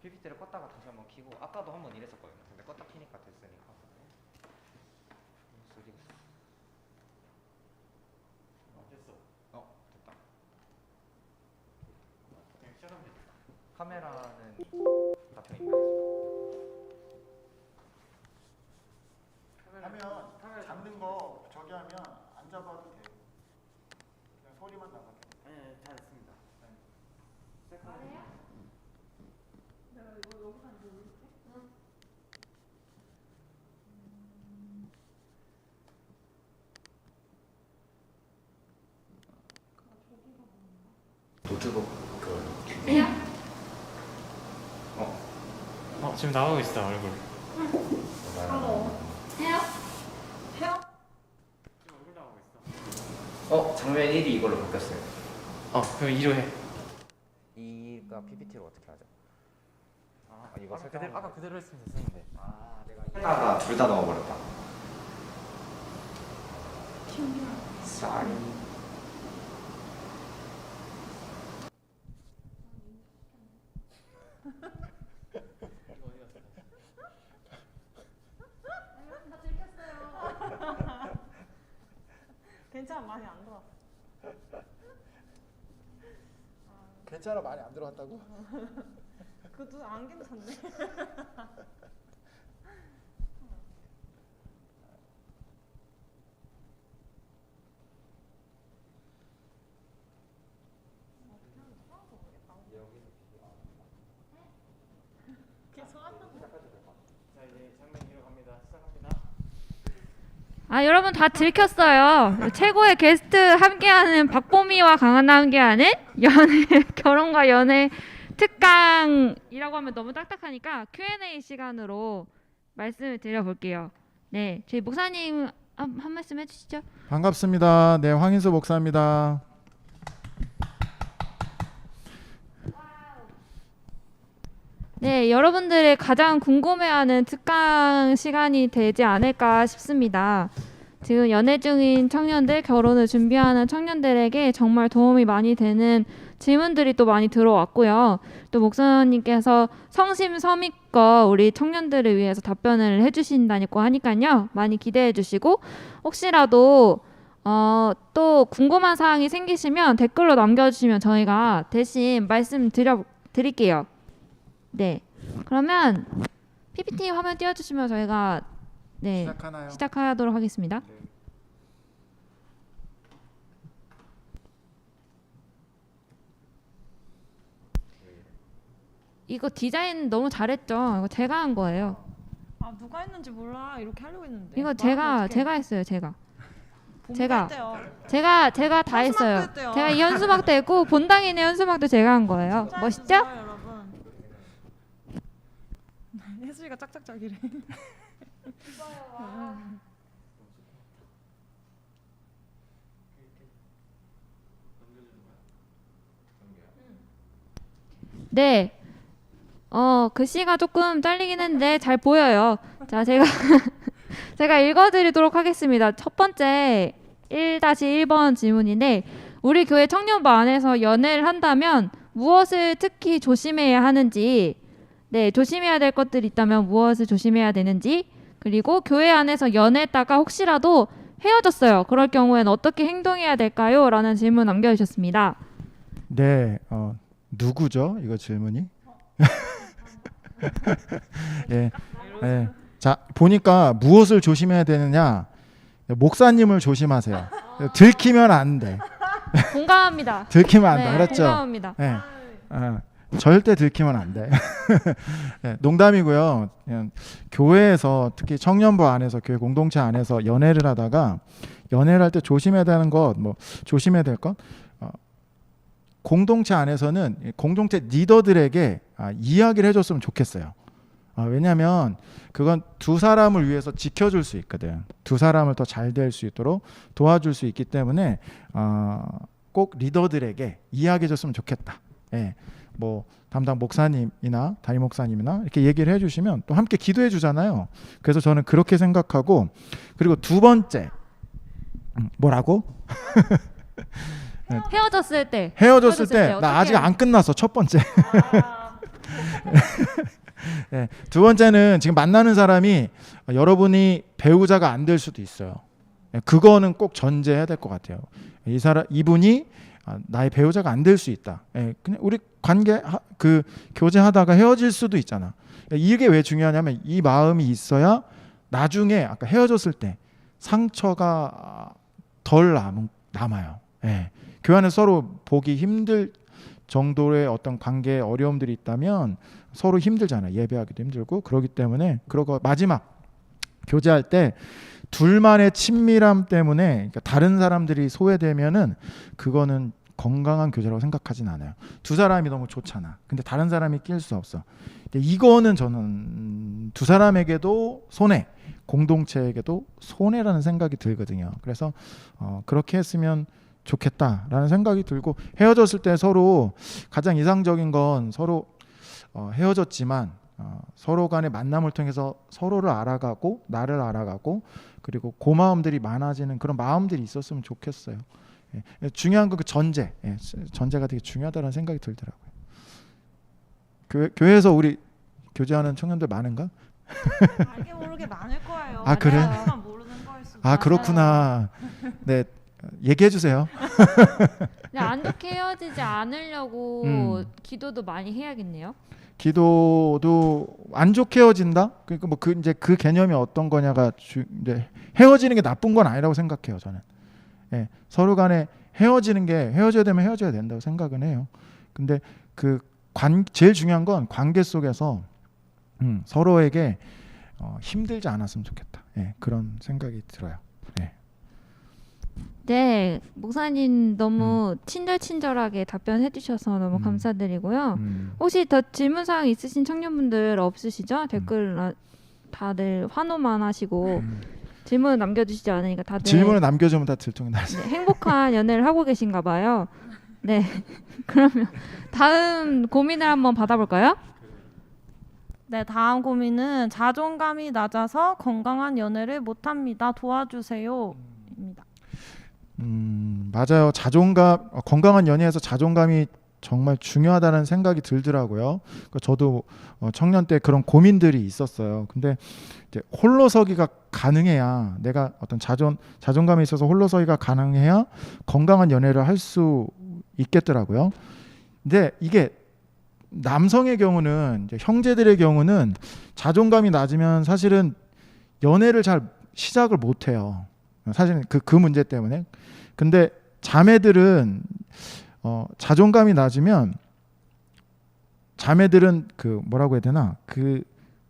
PPT를 껐다가 다시 한번 켜고 아까도 한번 이랬었거든요. 근데 껐다 켜니까 됐으니까. 됐어. 됐다. 그냥 시작하면 됐다. 카메라는 잡혀 있나요? 하면 잡는 거 저기 하면 안 잡아도 돼. 그냥 소리만 나가게. 네, 다 됐습니다. 노트북 지금 나오고 있어 얼굴. 지금 얼굴 나오고 있어. 장면 1이 이걸로 바뀌었어요. 그럼 2로 해. 2가 PPT로 어떻게 하죠? 이거 아까 설정하면 아까 그대로 했으면 됐었는데. 내가 하다가 둘 다 넣어버렸다. Sorry. 이거 어디 갔어? 괜찮아, 많이 안 들어왔어. 괜찮아, 많이 안 들어왔다고? 그것도 안 괜찮네. 자, 이제 장면 2로 갑니다. 시작합니다. 아, 여러분 다 들켰어요. 최고의 게스트 함께하는 박보미와 강한나 함께하는 연애 결혼과 연애 특강이라고 하면 너무 딱딱하니까 Q&A 시간으로 말씀을 드려볼게요. 네, 저희 목사님 한 말씀 해주시죠. 반갑습니다. 네, 황인수 목사입니다. 네, 여러분들의 가장 궁금해하는 특강 시간이 되지 않을까 싶습니다. 지금 연애 중인 청년들, 결혼을 준비하는 청년들에게 정말 도움이 많이 되는 질문들이 또 많이 들어왔고요. 또 목사님께서 성심성의껏 우리 청년들을 위해서 답변을 해주신다고 하니까요. 많이 기대해 주시고 혹시라도 또 궁금한 사항이 생기시면 댓글로 남겨주시면 저희가 대신 말씀드릴게요. 네, 그러면 PPT 화면 띄워주시면 저희가 시작하나요? 시작하도록 하겠습니다. 네. 이거 디자인 너무 잘했죠? 이거 제가 한 거예요. 아, 누가 했는지 몰라. 이렇게 하려고 했는데. 이거 말하면 어떡해. 제가 했어요. 제가. 제가 때요. 제가 다 현수막도 했어요. 했대요. 제가 이 현수막도 했고 본당이네 현수막도 제가 한 거예요. 멋있죠? 여러분. 혜수이가 짝짝짝이래. 네. 글씨가 조금 잘리긴 했는데 잘 보여요. 자, 제가 제가 읽어드리도록 하겠습니다. 첫 번째 1-1번 질문인데 우리 교회 청년부 안에서 연애를 한다면 무엇을 특히 조심해야 하는지, 네, 조심해야 될 것들이 있다면 무엇을 조심해야 되는지, 그리고 교회 안에서 연애했다가 혹시라도 헤어졌어요. 그럴 경우에는 어떻게 행동해야 될까요? 라는 질문 남겨주셨습니다. 네, 누구죠? 이거 질문이? 예, 예. 자, 보니까 무엇을 조심해야 되느냐? 목사님을 조심하세요. 들키면 안 돼. 공감합니다. 들키면 안 돼. 네, 알았죠? 공감합니다. 예. 절대 들키면 안 돼. 예, 농담이고요. 그냥 교회에서 특히 청년부 안에서 교회 공동체 안에서 연애를 하다가 연애를 할 때 조심해야 되는 것, 뭐 조심해야 될 것. 공동체 안에서는 공동체 리더들에게 이야기를 해줬으면 좋겠어요. 왜냐하면 그건 두 사람을 위해서 지켜줄 수 있거든. 두 사람을 더 잘 될 수 있도록 도와줄 수 있기 때문에 꼭 리더들에게 이야기해줬으면 좋겠다. 예, 뭐 담당 목사님이나 담임 목사님이나 이렇게 얘기를 해주시면 또 함께 기도해 주잖아요. 그래서 저는 그렇게 생각하고, 그리고 두 번째 뭐라고? 헤어졌을 때 헤어졌을 때 어떻게 나 아직 해요? 안 끝났어. 첫 번째. 네, 두 번째는 지금 만나는 사람이 여러분이 배우자가 안 될 수도 있어요. 그거는 꼭 전제해야 될 것 같아요. 이분이 나의 배우자가 안 될 수 있다. 그냥 우리 관계 교제하다가 헤어질 수도 있잖아. 이게 왜 중요하냐면 이 마음이 있어야 나중에 아까 헤어졌을 때 상처가 덜 남아요. 예. 교회 안에 서로 보기 힘들 정도의 어떤 관계에 어려움들이 있다면 서로 힘들잖아요. 예배하기도 힘들고. 그렇기 때문에 그러고 마지막 교제할 때 둘만의 친밀함 때문에, 그러니까 다른 사람들이 소외되면은 그거는 건강한 교제라고 생각하진 않아요. 두 사람이 너무 좋잖아. 근데 다른 사람이 낄 수 없어. 이거는 저는 두 사람에게도 손해, 공동체에게도 손해라는 생각이 들거든요. 그래서 그렇게 했으면 좋겠다라는 생각이 들고, 헤어졌을 때 서로 가장 이상적인 건 서로 헤어졌지만 서로 간의 만남을 통해서 서로를 알아가고 나를 알아가고 그리고 고마움들이 많아지는 그런 마음들이 있었으면 좋겠어요. 예. 중요한 건 그 전제, 전제가 되게 중요하다는 생각이 들더라고요. 교회에서 우리 교제하는 청년들 많은가? 알게 모르게 많을 거예요. 그래? 우리만 모르는 거일 수도. 그렇구나. 네, 얘기해 주세요. 그냥 안 좋게 헤어지지 않으려고 기도도 많이 해야겠네요. 기도도 안 좋게 헤어진다? 그러니까 뭐 이제 그 개념이 어떤 거냐가 이제 헤어지는 게 나쁜 건 아니라고 생각해요, 저는. 예, 서로 간에 헤어져야 되면 헤어져야 된다고 생각은 해요. 근데 제일 중요한 건 관계 속에서 서로에게 힘들지 않았으면 좋겠다. 예, 그런 생각이 들어요. 예. 네, 목사님 너무 친절하게 답변해 주셔서 너무 감사드리고요. 혹시 더 질문 사항 있으신 청년분들 없으시죠? 댓글 다들 환호만 하시고 질문 남겨주시지 않으니까 다들 질문을 남겨주면 다 들통이 나지. 네, 행복한 연애를 하고 계신가 봐요. 네, 그러면 다음 고민을 한번 받아볼까요? 네, 다음 고민은 자존감이 낮아서 건강한 연애를 못합니다. 도와주세요. 입니다. 맞아요. 건강한 연애에서 자존감이 정말 중요하다는 생각이 들더라고요. 저도 청년 때 그런 고민들이 있었어요. 근데 이제 홀로서기가 가능해야, 내가 어떤 자존감이 있어서 홀로서기가 가능해야 건강한 연애를 할 수 있겠더라고요. 근데 이게 남성의 경우는, 이제 형제들의 경우는 자존감이 낮으면 사실은 연애를 잘 시작을 못 해요. 사실은 그 문제 때문에. 근데 자매들은 자존감이 낮으면 자매들은 뭐라고 해야 되나,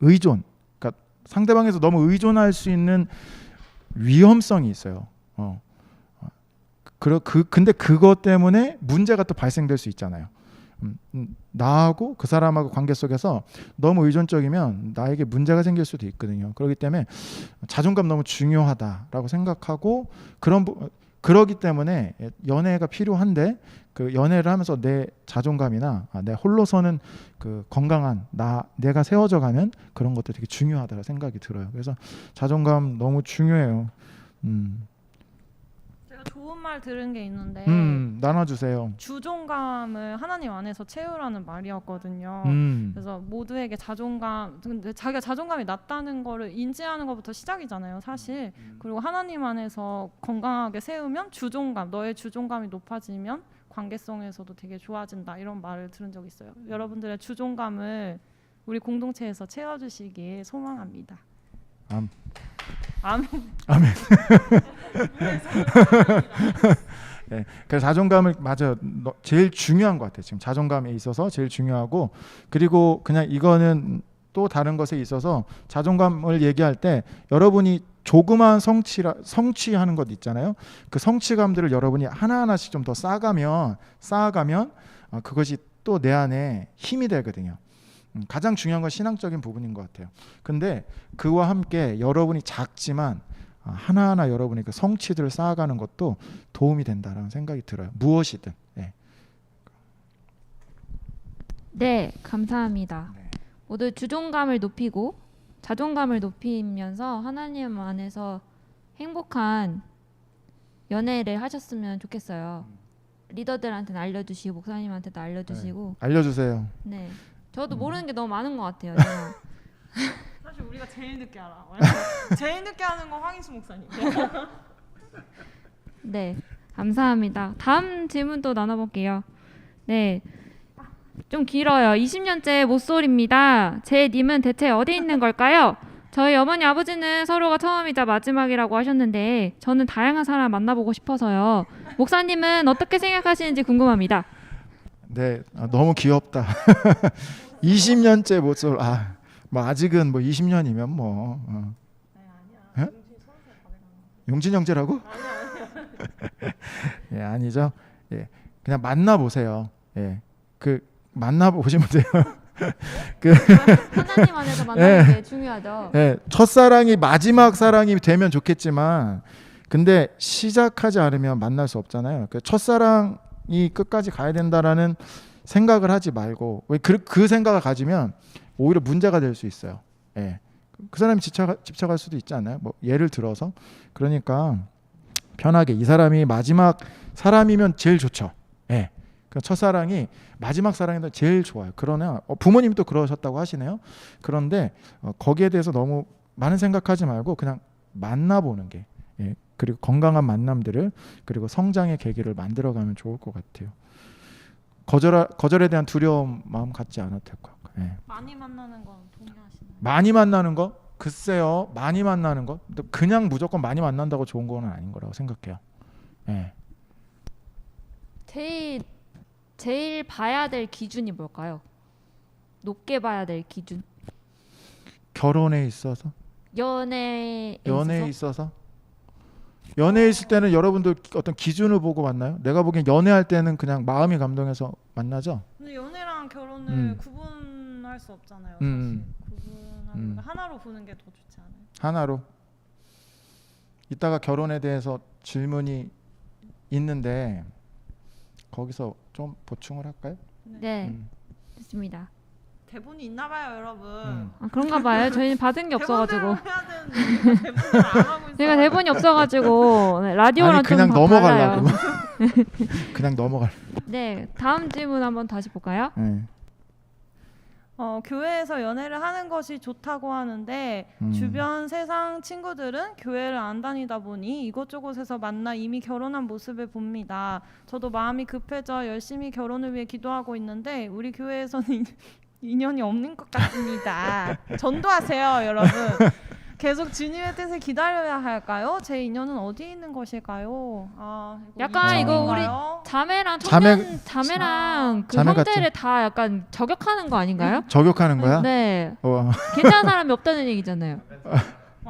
의존, 그러니까 상대방에서 너무 의존할 수 있는 위험성이 있어요. 근데 그것 때문에 문제가 또 발생될 수 있잖아요. 나하고 그 사람하고 관계 속에서 너무 의존적이면 나에게 문제가 생길 수도 있거든요. 그렇기 때문에 자존감 너무 중요하다라고 생각하고 그러기 때문에 연애가 필요한데 그 연애를 하면서 내 자존감이나 내 홀로서는 그 건강한 내가 세워져 가는 그런 것도 되게 중요하다고 생각이 들어요. 그래서 자존감 너무 중요해요. 제가 좋은 말 들은 게 있는데 나눠주세요. 주종감을 하나님 안에서 채우라는 말이었거든요. 그래서 모두에게 근데 자기가 자존감이 낮다는 거를 인지하는 것부터 시작이잖아요, 사실. 그리고 하나님 안에서 건강하게 세우면 너의 주종감이 높아지면 관계성에서도 되게 좋아진다, 이런 말을 들은 적이 있어요. 여러분들의 주종감을 우리 공동체에서 채워주시길 소망합니다. 아멘. 네, 그래서 자존감을 제일 중요한 것 같아요. 지금 자존감에 있어서 제일 중요하고, 그리고 그냥 이거는 또 다른 것에 있어서 자존감을 얘기할 때 여러분이 조그마한 성취하는 것 있잖아요. 그 성취감들을 여러분이 하나하나씩 좀 더 쌓아가면 그것이 또 내 안에 힘이 되거든요. 가장 중요한 건 신앙적인 부분인 것 같아요. 근데 그와 함께 여러분이 작지만 하나하나 여러분이 그 성취들을 쌓아가는 것도 도움이 된다라는 생각이 들어요. 무엇이든. 네, 감사합니다. 네. 모두 주종감을 높이고 자존감을 높이면서 하나님 안에서 행복한 연애를 하셨으면 좋겠어요. 리더들한테는 알려주시고 목사님한테도 알려주시고. 알려주세요. 네, 저도 모르는 게 너무 많은 것 같아요. 제가. 사실 우리가 제일 늦게 알아. 제일 늦게 하는 건 황인수 목사님. 네, 감사합니다. 다음 질문도 나눠볼게요. 네, 좀 길어요. 20년째 모쏠입니다. 제 님은 대체 어디 있는 걸까요? 저희 어머니 아버지는 서로가 처음이자 마지막이라고 하셨는데 저는 다양한 사람 만나보고 싶어서요. 목사님은 어떻게 생각하시는지 궁금합니다. 네, 너무 귀엽다. 20년째 모쏠. 뭐 아직은 뭐 20년이면 뭐. 아니야. 용진 형제라고? 예, 아니죠. 예, 그냥 만나보세요. 예, 그 만나보시면 돼요. 하나님 안에서 만나는 게 중요하죠. 예, 첫사랑이 마지막 사랑이 되면 좋겠지만, 근데 시작하지 않으면 만날 수 없잖아요. 그 첫사랑이 끝까지 가야 된다라는 생각을 하지 말고, 왜 그 생각을 가지면 오히려 문제가 될 수 있어요. 예, 그 사람이 집착할 수도 있지 않나요? 뭐 예를 들어서. 그러니까 편하게 이 사람이 마지막 사람이면 제일 좋죠. 예. 그 첫사랑이 마지막 사랑이 제일 좋아요. 그러나 부모님도 그러셨다고 하시네요. 그런데 거기에 대해서 너무 많은 생각하지 말고 그냥 만나보는 게, 예. 그리고 건강한 만남들을, 그리고 성장의 계기를 만들어가면 좋을 것 같아요. 거절에 대한 두려움 마음 갖지 않아도 될 것 같아요. 예. 많이 만나는 건 동의하시나요? 많이 만나는 거? 글쎄요. 많이 만나는 거? 그냥 무조건 많이 만난다고 좋은 건 아닌 거라고 생각해요. 예. 제일 봐야 될 기준이 뭘까요? 높게 봐야 될 기준. 결혼에 있어서? 연애에 있어서? 연애에 있을 때는 여러분들 어떤 기준을 보고 만나요? 내가 보기엔 연애할 때는 그냥 마음이 감동해서 만나죠? 근데 연애랑 결혼을 구분할 수 없잖아요. 사실. 구분하는 거 하나로 보는 게 더 좋지 않아요? 하나로. 이따가 결혼에 대해서 질문이 있는데 거기서 좀 보충을 할까요? 네, 좋습니다. 대본이 있나 봐요, 여러분. 그런가 봐요. 저희는 받은 게 없어가지고. 대본대로 해야 되는데 대본을 안 하고 있어요. 저희가 대본이 없어가지고 라디오랑 아니, 그냥 좀 넘어가려고. 달라요. 그냥 넘어갈. 네, 다음 질문 한번 다시 볼까요? 네. 교회에서 연애를 하는 것이 좋다고 하는데 주변 세상 친구들은 교회를 안 다니다 보니 이곳저곳에서 만나 이미 결혼한 모습을 봅니다. 저도 마음이 급해져 열심히 결혼을 위해 기도하고 있는데 우리 교회에서는 인연이 없는 것 같습니다. 전도하세요, 여러분. 계속 주님의 뜻을 기다려야 할까요? 제 인연은 어디에 있는 것일까요? 약간 이거 우리 인연인가요? 자매랑 그 자매 형제를 같죠? 다 약간 저격하는 거 아닌가요? 저격하는 거야? 네, 와. 괜찮은 사람이 없다는 얘기잖아요.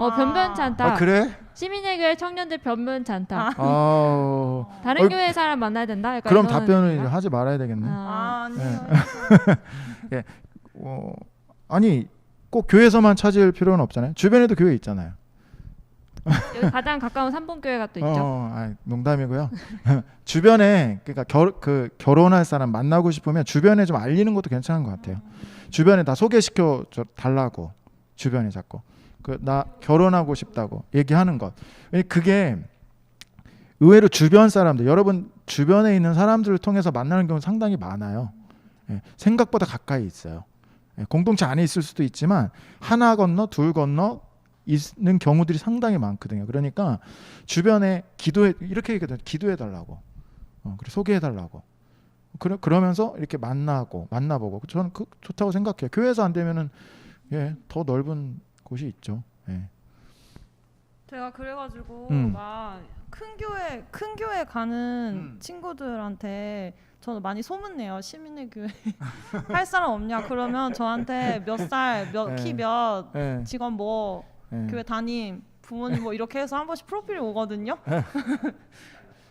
변변치 않다. 아 그래? 시민의 교회 청년들 변변치 않다. 다른 어이, 교회 사람 만나야 된다. 약간 그럼 이런 답변을 건가? 하지 말아야 되겠네. 아니요. 아니 꼭 교회에서만 찾을 필요는 없잖아요. 주변에도 교회 있잖아요. 여기 가장 가까운 삼봉교회가 또 있죠. 농담이고요. 주변에 그러니까 결혼할 사람 만나고 싶으면 주변에 좀 알리는 것도 괜찮은 것 같아요. 주변에 다 소개시켜 달라고 주변에 자꾸 나 결혼하고 싶다고 얘기하는 것. 그게 의외로 주변 사람들, 여러분 주변에 있는 사람들을 통해서 만나는 경우 상당히 많아요. 생각보다 가까이 있어요. 공동체 안에 있을 수도 있지만 하나 건너 둘 건너 있는 경우들이 상당히 많거든요. 그러니까 주변에 이렇게 얘기하거든요. 기도해 달라고, 그리고 소개해 달라고. 그러면서 이렇게 만나보고 저는 좋다고 생각해요. 교회에서 안 되면은 더 넓은 곳이 있죠. 제가 그래가지고 음. 막 큰 교회 가는 친구들한테 저는 많이 소문내요. 시민의 교회 할 사람 없냐? 그러면 저한테 몇 살, 키 몇, 직원 뭐, 교회 담임, 부모님 뭐 이렇게 해서 한 번씩 프로필이 오거든요.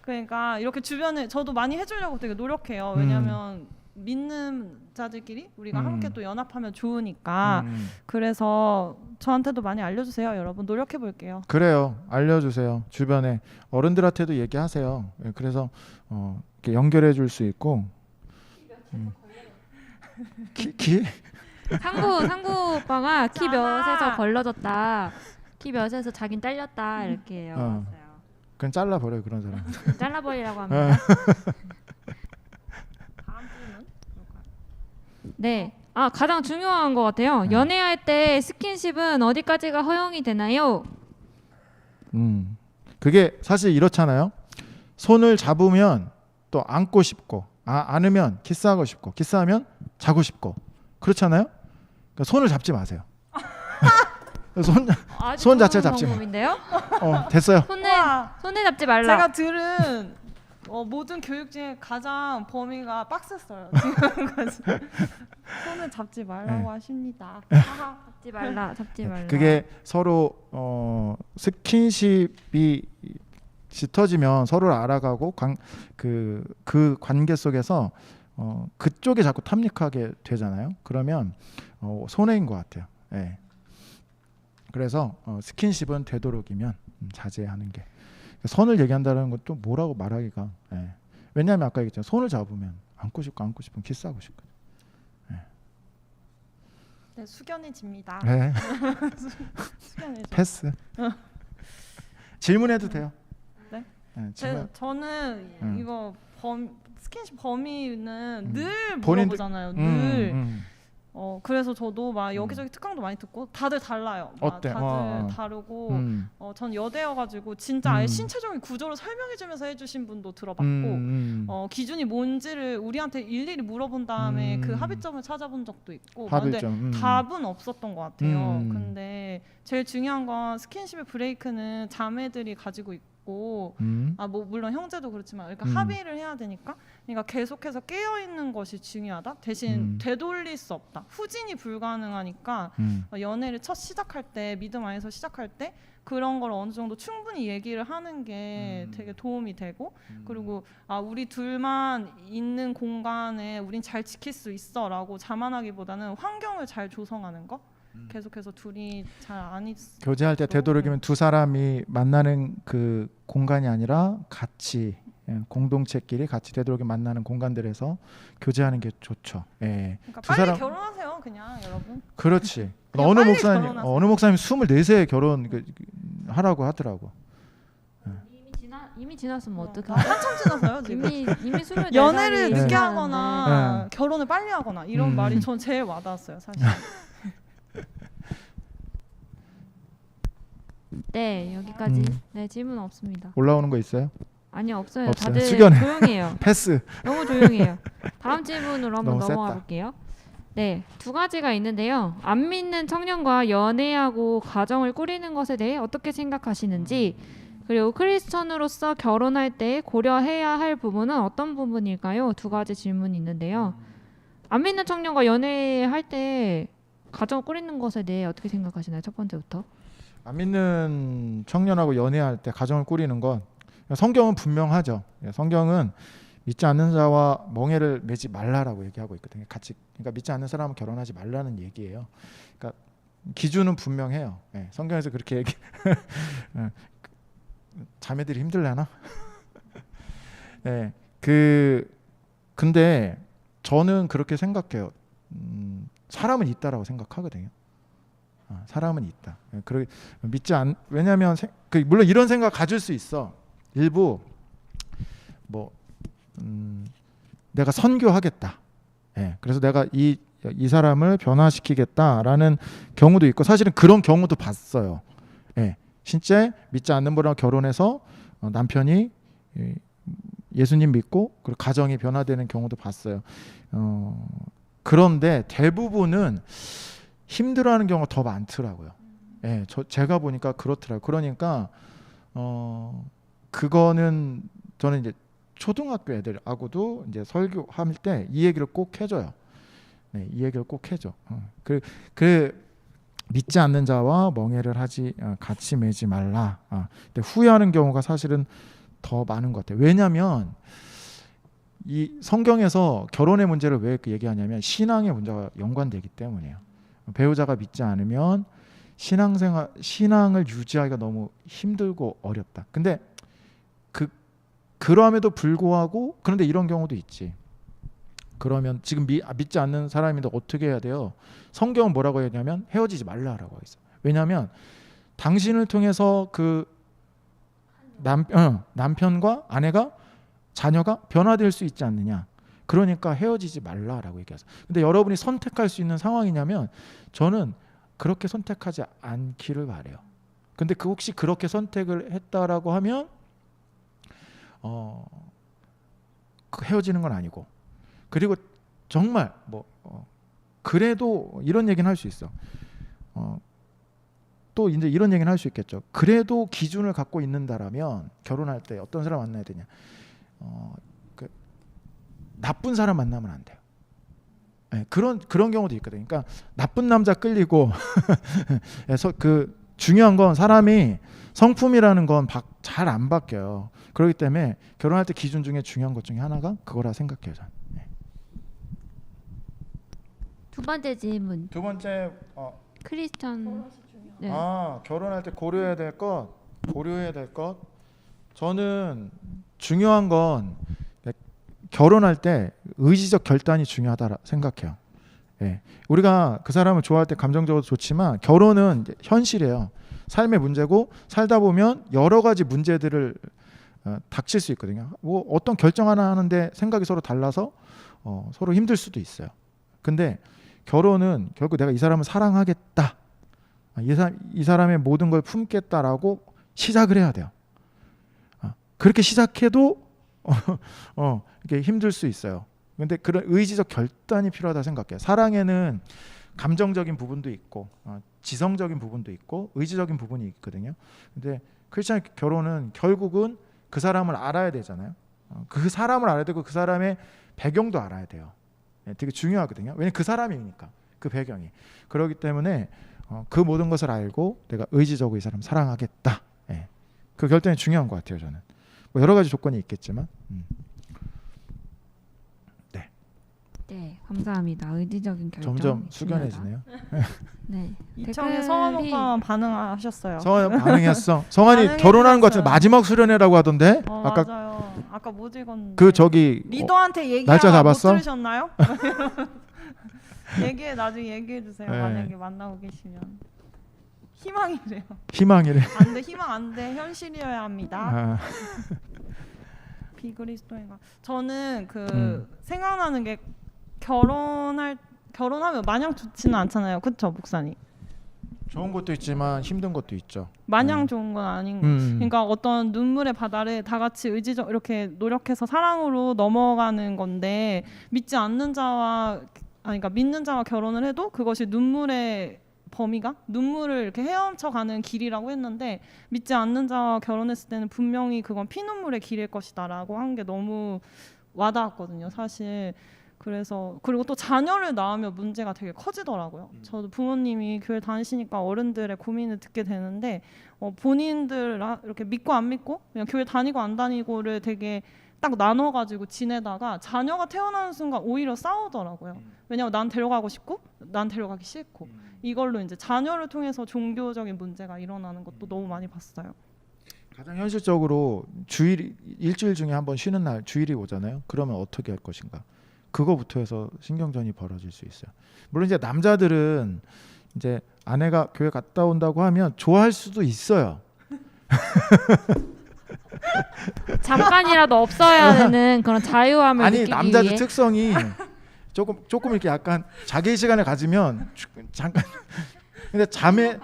그러니까 이렇게 주변에 저도 많이 해주려고 되게 노력해요. 왜냐하면 믿는 자들끼리 우리가 함께 또 연합하면 좋으니까. 그래서 저한테도 많이 알려주세요. 여러분 노력해 볼게요. 그래요. 알려주세요. 주변에 어른들한테도 얘기하세요. 그래서 이렇게 연결해 줄 수 있고. 키? 상구 오빠가 키 몇에서 걸러졌다. 키 몇에서 자긴 딸렸다 이렇게 해요. 그냥 잘라버려요 그런 사람. 잘라버리라고 합니다. 다음 질문. 네. 가장 중요한 것 같아요. 연애할 때 스킨십은 어디까지가 허용이 되나요? 그게 사실 이렇잖아요. 손을 잡으면 또 안고 싶고, 안으면 키스하고 싶고, 키스하면 자고 싶고, 그렇잖아요. 그러니까 손을 잡지 마세요. 손 자체 잡지 마. 방법인데요? 됐어요. 손에 잡지 말라. 제가 들은 모든 교육 중에 가장 범위가 빡셌어요. 지금까지. 손을 잡지 말라고 하십니다. 잡지 말라. 그게 서로 스킨십이 짙어지면 서로를 알아가고 그 관계 속에서 그쪽에 자꾸 탐닉하게 되잖아요. 그러면 손해인 것 같아요. 그래서 스킨십은 되도록이면 자제하는 게. 선을 얘기한다는 것도 뭐라고 말하기가. 왜냐하면 아까 얘기했잖아요. 손을 잡으면 안고 싶으면 키스하고 싶거든요. 네, 숙연해집니다. 숙연해져. 패스. 질문해도 돼요. 네? 질문. 저는 이거 스킨십 범위는 늘 본인들- 물어보잖아요. 늘. 그래서 저도 막 여기저기 특강도 많이 듣고 다들 달라요. 막 어때? 다들 다르고. 전 여대여가지고 진짜 아예 신체적인 구조를 설명해주면서 해주신 분도 들어봤고, 기준이 뭔지를 우리한테 일일이 물어본 다음에 그 합의점을 찾아본 적도 있고. 근데 답은 없었던 것 같아요. 근데 제일 중요한 건 스킨십의 브레이크는 자매들이 가지고 있고. 뭐 물론 형제도 그렇지만 그러니까 합의를 해야 되니까. 그러니까 계속해서 깨어 있는 것이 중요하다. 대신 되돌릴 수 없다. 후진이 불가능하니까 연애를 시작할 때, 믿음 안에서 시작할 때 그런 걸 어느 정도 충분히 얘기를 하는 게 되게 도움이 되고, 그리고 우리 둘만 있는 공간에 우린 잘 지킬 수 있어라고 자만하기보다는 환경을 잘 조성하는 거. 계속해서 둘이 잘 안 있. 교제할 때 되도록이면 두 사람이 만나는 그 공간이 아니라 같이 공동체끼리 같이 되도록이면 만나는 공간들에서 교제하는 게 좋죠. 그러니까 두 빨리 사람- 결혼하세요, 그냥 여러분. 그렇지. 그냥 어느 빨리 목사님 결혼하세요. 어느 목사님 24세 결혼 하라고 하더라고. 이미 지났으면 어떡해? 한참 지나서요 지금. 이미 24살이 연애를 늦게 지났는데. 하거나 결혼을 빨리 하거나 이런 말이 전 제일 와닿았어요, 사실. 네, 여기까지. 네, 질문 없습니다. 올라오는 거 있어요? 아니요, 없어요. 없어요. 다들 숙연해. 조용해요. 패스. 너무 조용해요. 다음 질문으로 한번 너무 넘어가 셌다. 볼게요. 네, 두 가지가 있는데요. 안 믿는 청년과 연애하고 가정을 꾸리는 것에 대해 어떻게 생각하시는지, 그리고 크리스천으로서 결혼할 때 고려해야 할 부분은 어떤 부분일까요? 두 가지 질문이 있는데요. 안 믿는 청년과 연애할 때 가정을 꾸리는 것에 대해 어떻게 생각하시나요? 첫 번째부터. 안 믿는 청년하고 연애할 때 가정을 꾸리는 건 성경은 분명하죠. 성경은 믿지 않는 자와 멍에를 매지 말라라고 얘기하고 있거든요. 그러니까 믿지 않는 사람은 결혼하지 말라는 얘기예요. 그러니까 기준은 분명해요. 성경에서 그렇게 얘기. 자매들이 힘들려나? 근데 저는 그렇게 생각해요. 사람은 있다라고 생각하거든요. 사람은 있다. 왜냐하면 물론 이런 생각 가질 수 있어. 일부 내가 선교하겠다. 그래서 내가 이 사람을 변화시키겠다라는 경우도 있고, 사실은 그런 경우도 봤어요. 실제 믿지 않는 분하고 결혼해서 남편이 예수님 믿고 그리고 가정이 변화되는 경우도 봤어요. 그런데 대부분은 힘들어하는 경우가 더 많더라고요. 제가 보니까 그렇더라고요. 그러니까 그거는 저는 이제 초등학교 애들하고도 이제 설교할 때 이 얘기를 꼭 해줘요. 이 얘기를 꼭 해줘. 믿지 않는 자와 멍에를 같이 매지 말라. 근데 후회하는 경우가 사실은 더 많은 것 같아요. 왜냐하면 이 성경에서 결혼의 문제를 왜 얘기하냐면 신앙의 문제가 연관되기 때문이에요. 배우자가 믿지 않으면 신앙을 유지하기가 너무 힘들고 어렵다. 근데 그럼에도 불구하고 그런데 이런 경우도 있지. 그러면 지금 믿지 않는 사람인데 어떻게 해야 돼요? 성경은 뭐라고 했냐면 헤어지지 말라라고 했어요. 왜냐하면 당신을 통해서 그 남편과 아내가 자녀가 변화될 수 있지 않느냐. 그러니까 헤어지지 말라라고 얘기했어요. 근데 여러분이 선택할 수 있는 상황이냐면 저는 그렇게 선택하지 않기를 바래요. 근데 혹시 그렇게 선택을 했다라고 하면 헤어지는 건 아니고, 그리고 정말 그래도 이런 얘기는 할 수 있어. 또 이제 이런 얘기는 할 수 있겠죠. 그래도 기준을 갖고 있는다라면 결혼할 때 어떤 사람 만나야 되냐? 나쁜 사람 만나면 안 돼요. 그런 경우도 있거든요. 그러니까 나쁜 남자 끌리고 그래서 중요한 건 사람이 성품이라는 건 잘 안 바뀌어요. 그렇기 때문에 결혼할 때 기준 중에 중요한 것 중에 하나가 그거라 생각해요. 저는. 두 번째 질문. 두 번째 크리스천. 네. 결혼할 때 고려해야 될 것. 저는 중요한 건 결혼할 때 의지적 결단이 중요하다 생각해요. 우리가 그 사람을 좋아할 때 감정적으로 좋지만 결혼은 현실이에요. 삶의 문제고 살다 보면 여러 가지 문제들을 닥칠 수 있거든요. 어떤 결정 하나 하는데 생각이 서로 달라서 서로 힘들 수도 있어요. 근데 결혼은 결국 내가 이 사람을 사랑하겠다, 이 사람의 모든 걸 품겠다라고 시작을 해야 돼요. 그렇게 시작해도 이게 힘들 수 있어요. 근데 그런 의지적 결단이 필요하다 생각해요. 사랑에는 감정적인 부분도 있고 지성적인 부분도 있고 의지적인 부분이 있거든요. 근데 크리스찬 결혼은 결국은 그 사람을 알아야 되잖아요. 그 사람을 알아야 되고 그 사람의 배경도 알아야 돼요. 되게 중요하거든요. 왜냐면 그 사람이니까, 그 배경이. 그렇기 때문에 그 모든 것을 알고 내가 의지적으로 이 사람 사랑하겠다. 그 결단이 중요한 것 같아요. 저는 여러 가지 조건이 있겠지만. 네, 감사합니다. 의지적인 결정. 점점 숙연해지네요. 네. 이청에 성환 오빠 반응하셨어요. 성환이 반응했어. 성환이 반응해 결혼하는 것 주셨어요. 같은데 마지막 수련회라고 하던데. 아까 맞아요. 아까 못 읽었는데. 리더한테 얘기 날짜 잡았어? 못 들으셨나요? 나중에 얘기해 주세요. 네. 만약에 만나고 계시면. 희망이래요. 희망이래. 안 돼, 희망 안 돼. 현실이어야 합니다. 비그리스도인가. 저는 생각나는 게 결혼하면 마냥 좋지는 않잖아요. 그렇죠, 목사님? 좋은 것도 있지만 힘든 것도 있죠. 마냥 좋은 건 아닌. 그러니까 어떤 눈물의 바다를 다 같이 의지적 이렇게 노력해서 사랑으로 넘어가는 건데 그러니까 믿는 자와 결혼을 해도 그것이 눈물의 범위가 눈물을 이렇게 헤엄쳐가는 길이라고 했는데 믿지 않는 자와 결혼했을 때는 분명히 그건 피눈물의 길일 것이다라고 한 게 너무 와닿았거든요. 사실 그래서 그리고 또 자녀를 낳으면 문제가 되게 커지더라고요. 저도 부모님이 교회 다니시니까 어른들의 고민을 듣게 되는데 본인들 이렇게 믿고 안 믿고 그냥 교회 다니고 안 다니고를 되게 딱 나눠가지고 지내다가 자녀가 태어나는 순간 오히려 싸우더라고요. 왜냐면 난 데려가고 싶고 난 데려가기 싫고 이걸로 이제 자녀를 통해서 종교적인 문제가 일어나는 것도 너무 많이 봤어요. 가장 현실적으로 일주일 중에 한 번 쉬는 날 주일이 오잖아요. 그러면 어떻게 할 것인가? 그거부터 해서 신경전이 벌어질 수 있어요. 물론 이제 남자들은 이제 아내가 교회 갔다 온다고 하면 좋아할 수도 있어요. 잠깐이라도 없어야 되는 그런 자유함을 아니 느끼기 남자들 위해 특성이 조금 이렇게 약간 자기 시간을 가지면 잠깐 근데 잠에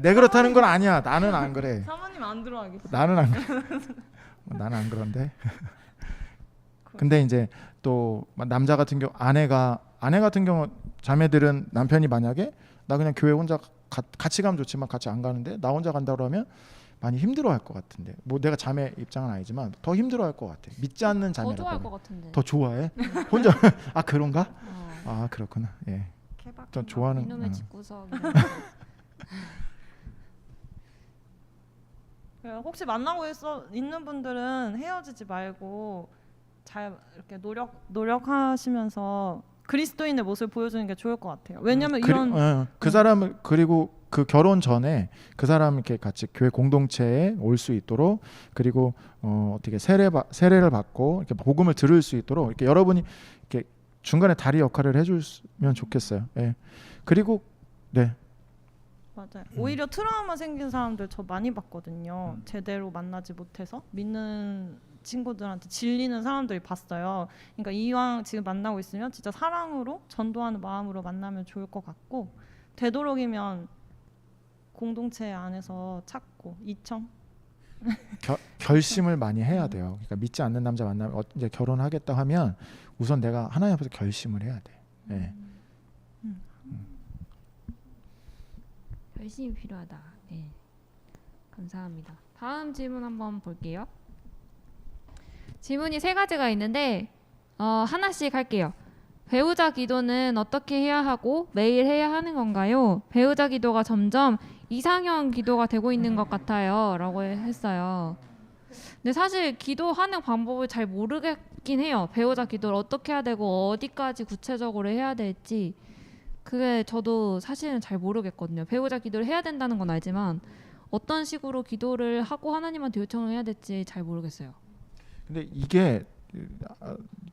내 그렇다는 건 아니야. 나는 안 그래. 사모님 안 들어가겠어. 나는 안 그래. 나는 안 그런데. 근데 이제 또 남자 같은 경우 아내 같은 경우 자매들은 남편이 만약에 나 그냥 교회 혼자 같이 가면 좋지만 같이 안 가는데 나 혼자 간다 그러면 많이 힘들어할 것 같은데 뭐 내가 자매 입장은 아니지만 더 힘들어할 것 같아. 믿지 않는 더 자매라고. 좋아할 것 같은데. 더 좋아해? 혼자 아 그런가? 아 그렇구나. 예. 전 좋아하는. 이놈의 집구석. 혹시 만나고 있는 분들은 헤어지지 말고 잘 이렇게 노력하시면서 그리스도인의 모습을 보여주는 게 좋을 것 같아요. 왜냐면 이런 그 사람을 그리고 그 결혼 전에 그 사람 이렇게 같이 교회 공동체에 올 수 있도록 그리고 어떻게 세례를 받고 이렇게 복음을 들을 수 있도록 이렇게 여러분이 이렇게 중간에 다리 역할을 해주면 좋겠어요. 예. 그리고 네. 맞아요. 오히려 트라우마 생긴 사람들 저 많이 봤거든요. 제대로 만나지 못해서 믿는 친구들한테 질리는 사람들이 봤어요. 그러니까 이왕 지금 만나고 있으면 진짜 사랑으로 전도하는 마음으로 만나면 좋을 것 같고 되도록이면 공동체 안에서 찾고 이청 결심을 많이 해야 돼요. 그러니까 믿지 않는 남자 만나면 이제 결혼하겠다 하면 우선 내가 하나님 앞에서 결심을 해야 돼. 네. 열심히 필요하다. 네. 감사합니다. 다음 질문 한번 볼게요. 질문이 3가지가 있는데 하나씩 할게요. 배우자 기도는 어떻게 해야 하고 매일 해야 하는 건가요? 배우자 기도가 점점 이상형 기도가 되고 있는 것 같아요. 라고 했어요. 근데 사실 기도하는 방법을 잘 모르겠긴 해요. 배우자 기도를 어떻게 해야 되고 어디까지 구체적으로 해야 될지 그게 저도 사실은 잘 모르겠거든요. 배우자 기도를 해야 된다는 건 알지만 어떤 식으로 기도를 하고 하나님한테 요청을 해야 될지 잘 모르겠어요. 근데 이게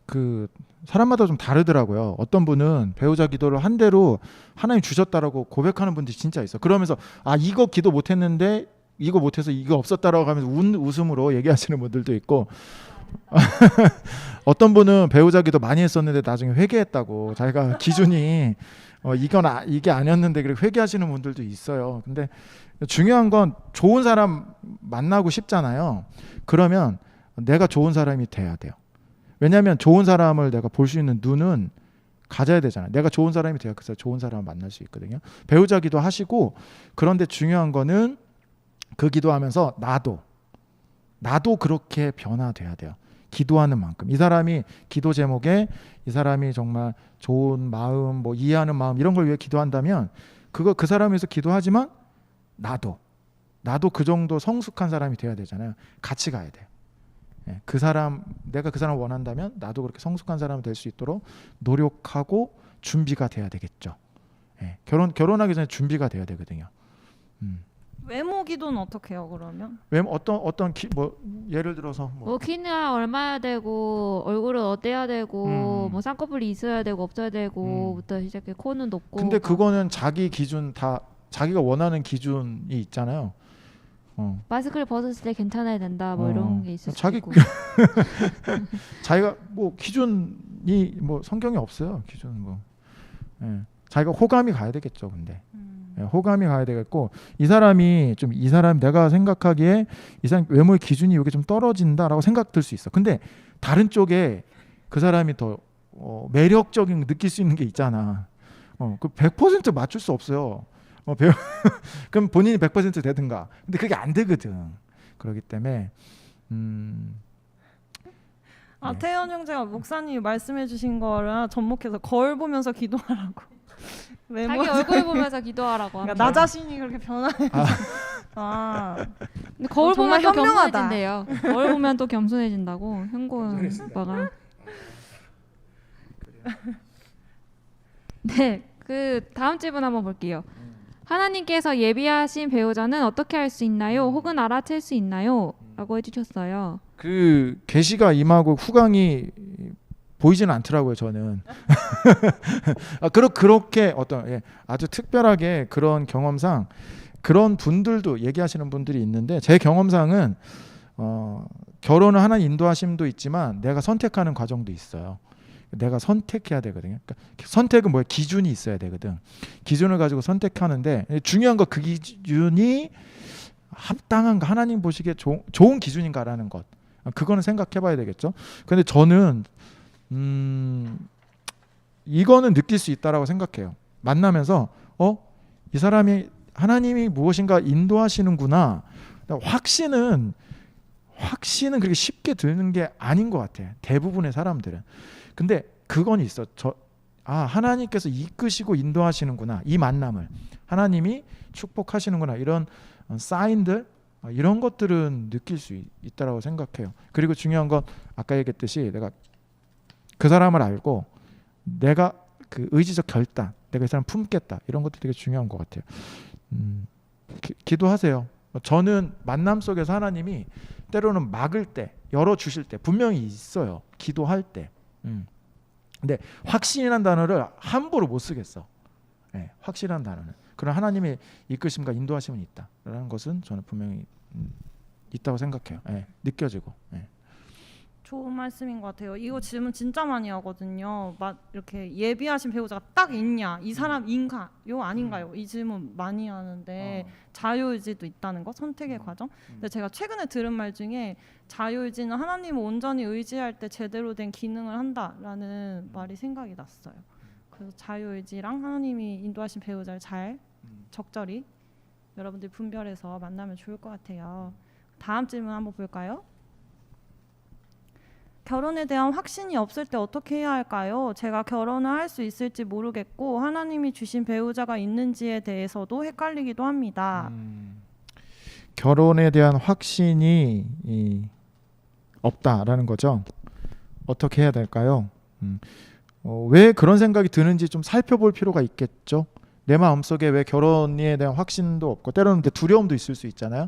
그 사람마다 좀 다르더라고요. 어떤 분은 배우자 기도를 한 대로 하나님 주셨다라고 고백하는 분들이 진짜 있어. 그러면서 이거 기도 못했는데 이거 못해서 이거 없었다라고 하면서 웃음으로 얘기하시는 분들도 있고 어떤 분은 배우자 기도 많이 했었는데 나중에 회개했다고 자기가 기준이 이게 아니었는데 그렇게 회개하시는 분들도 있어요. 근데 중요한 건 좋은 사람 만나고 싶잖아요. 그러면 내가 좋은 사람이 돼야 돼요. 왜냐하면 좋은 사람을 내가 볼 수 있는 눈은 가져야 되잖아요. 내가 좋은 사람이 돼야 그래서 좋은 사람을 만날 수 있거든요. 배우자 기도하시고 그런데 중요한 거는 그 기도하면서 나도 그렇게 변화돼야 돼요. 기도하는 만큼. 이 사람이 기도 제목에 이 사람이 정말 좋은 마음, 뭐 이해하는 마음 이런 걸 위해 기도한다면 그 사람을 위해서 기도하지만 나도 그 정도 성숙한 사람이 돼야 되잖아요. 같이 가야 돼요. 예, 내가 그 사람을 원한다면 나도 그렇게 성숙한 사람이 될 수 있도록 노력하고 준비가 돼야 되겠죠. 예, 결혼하기 전에 준비가 돼야 되거든요. 외모 기도는 어떻게 해요 그러면? 왜냐면 뭐 예를 들어서 뭐 키가 얼마야 되고 얼굴은 어때야 되고 뭐 쌍꺼풀이 있어야 되고 없어야 되고부터 시작해 코는 높고. 근데 그거는 자기 기준 다 자기가 원하는 기준이 있잖아요. 마스크를 벗었을 때 괜찮아야 된다 뭐 이런 게 있을 수도 있고. 자기가 뭐 기준이 뭐 성경에 없어요. 기준은 뭐 예. 자기가 호감이 가야 되겠죠. 근데 예, 호감이 가야 되겠고 이 사람 내가 생각하기에 이 사람 외모의 기준이 여기 좀 떨어진다라고 생각 들 수 있어. 근데 다른 쪽에 그 사람이 더 매력적인 느낄 수 있는 게 있잖아. 그 100% 맞출 수 없어요. 그럼 본인이 100% 되든가. 근데 그게 안 되거든. 그렇기 때문에 태연 형제가 목사님이 말씀해주신 거를 접목해서 거울 보면서 기도하라고. 외모 자기 얼굴 보면서 기도하라고 그러니까 합니다. 나 자신이 그렇게 변화해. 근데 거울 정말 보면 또 현명하다. 겸손해진대요. 거울 보면 또 겸손해진다고 현고은 오빠가. 네, 그 다음 질문 한번 볼게요. 하나님께서 예비하신 배우자는 어떻게 할 수 있나요? 혹은 알아챌 수 있나요? 라고 해주셨어요. 그 계시가 임하고 후광이 보이지는 않더라고요. 저는 그렇게 어떤 아주 특별하게 그런 경험상 그런 분들도 얘기하시는 분들이 있는데 제 경험상은 결혼을 하는 인도하심도 있지만 내가 선택하는 과정도 있어요. 내가 선택해야 되거든요. 그러니까 선택은 뭐야? 기준이 있어야 되거든. 기준을 가지고 선택하는데 중요한 거 그 기준이 합당한가, 하나님 보시기에 좋은 기준인가라는 것. 그거는 생각해봐야 되겠죠. 근데 저는 이거는 느낄 수 있다라고 생각해요. 만나면서 이 사람이 하나님이 무엇인가 인도하시는구나. 확신은 그렇게 쉽게 드는 게 아닌 것 같아. 대부분의 사람들은. 근데 그건 있어. 하나님께서 이끄시고 인도하시는구나. 이 만남을 하나님이 축복하시는구나. 이런 사인들, 이런 것들은 느낄 수 있다라고 생각해요. 그리고 중요한 건 아까 얘기했듯이 내가 그 사람을 알고 내가 그 의지적 결단, 내가 이 사람 품겠다, 이런 것도 되게 중요한 것 같아요. 기도하세요. 저는 만남 속에서 하나님이 때로는 막을 때, 열어주실 때 분명히 있어요. 기도할 때. 근데 확신이라는 단어를 함부로 못 쓰겠어. 확실한 단어는. 그런 하나님의 이끄심과 인도하심은 있다라는 것은 저는 분명히 있다고 생각해요. 느껴지고. 좋은 말씀인 것 같아요. 이거 질문 진짜 많이 하거든요. 이렇게 예비하신 배우자가 딱 있냐, 이 사람인가요, 아닌가요? 이 질문 많이 하는데 자유의지도 있다는 거, 선택의 과정. 근데 제가 최근에 들은 말 중에 자유의지는 하나님을 온전히 의지할 때 제대로 된 기능을 한다라는 말이 생각이 났어요. 그래서 자유의지랑 하나님이 인도하신 배우자를 잘 적절히 여러분들 분별해서 만나면 좋을 것 같아요. 다음 질문 한번 볼까요? 결혼에 대한 확신이 없을 때 어떻게 해야 할까요? 제가 결혼을 할 수 있을지 모르겠고 하나님이 주신 배우자가 있는지에 대해서도 헷갈리기도 합니다. 결혼에 대한 확신이 없다라는 거죠. 어떻게 해야 될까요? 왜 그런 생각이 드는지 좀 살펴볼 필요가 있겠죠. 내 마음속에 왜 결혼에 대한 확신도 없고 때로는 두려움도 있을 수 있잖아요.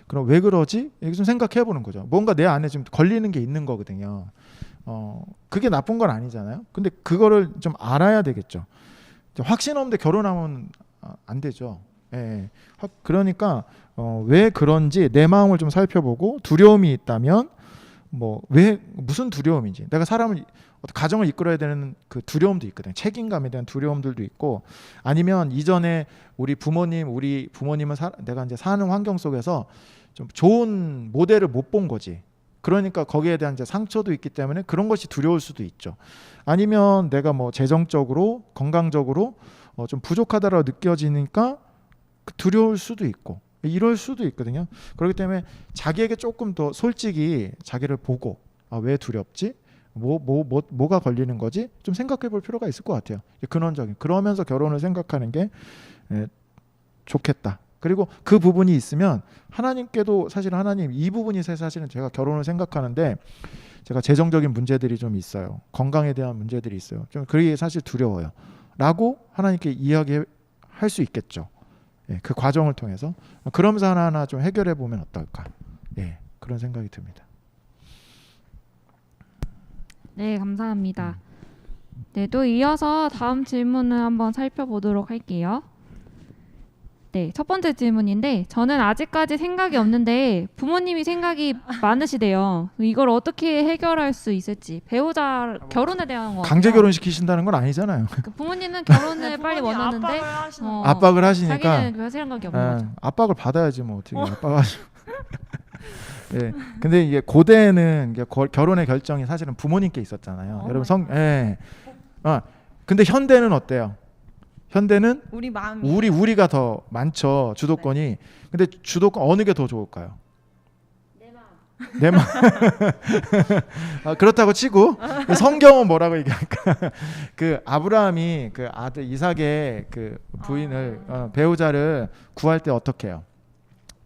그럼 왜 그러지? 이렇게 좀 생각해 보는 거죠. 뭔가 내 안에 좀 걸리는 게 있는 거거든요. 그게 나쁜 건 아니잖아요. 근데 그거를 좀 알아야 되겠죠. 확신 없는데 결혼하면 안 되죠. 그러니까 왜 그런지 내 마음을 좀 살펴보고 두려움이 있다면 왜 무슨 두려움인지, 내가 사람을 가정을 이끌어야 되는 그 두려움도 있거든요. 책임감에 대한 두려움들도 있고, 아니면 이전에 우리 부모님은 내가 이제 사는 환경 속에서 좀 좋은 모델을 못 본 거지. 그러니까 거기에 대한 이제 상처도 있기 때문에 그런 것이 두려울 수도 있죠. 아니면 내가 재정적으로, 건강적으로 좀 부족하다라고 느껴지니까 두려울 수도 있고, 이럴 수도 있거든요. 그렇기 때문에 자기에게 조금 더 솔직히 자기를 보고 왜 두렵지? 뭐가 걸리는 거지? 좀 생각해 볼 필요가 있을 것 같아요. 근원적인. 그러면서 결혼을 생각하는 게 좋겠다. 그리고 그 부분이 있으면 하나님께도 사실 하나님 이 부분이 사실은 제가 결혼을 생각하는데 제가 재정적인 문제들이 좀 있어요. 건강에 대한 문제들이 있어요. 좀 그게 사실 두려워요. 라고 하나님께 이야기할 수 있겠죠. 그 과정을 통해서 그러면서 하나하나 좀 해결해 보면 어떨까? 그런 생각이 듭니다. 네, 감사합니다. 네, 또 이어서 다음 질문을 한번 살펴보도록 할게요. 네, 첫 번째 질문인데 저는 아직까지 생각이 없는데 부모님이 생각이 많으시대요. 이걸 어떻게 해결할 수 있을지, 배우자 결혼에 대한 거 강제 결혼시키신다는 건 아니잖아요. 부모님은 결혼을 빨리 원하는데 압박을 하시니까 자기는 별 생각이 없는 거죠. 압박을 받아야지 어떻게 압박하시. 근데 이게 고대에는 결혼의 결정이 사실은 부모님께 있었잖아요. 여러분 근데 현대는 어때요? 현대는 우리가 더 많죠, 주도권이. 근데 주도권 어느 게 더 좋을까요? 내 마... 그렇다고 치고 성경은 뭐라고 얘기할까? 그 아브라함이 그 아들 이삭의 그 부인을 배우자를 구할 때 어떻게 해요?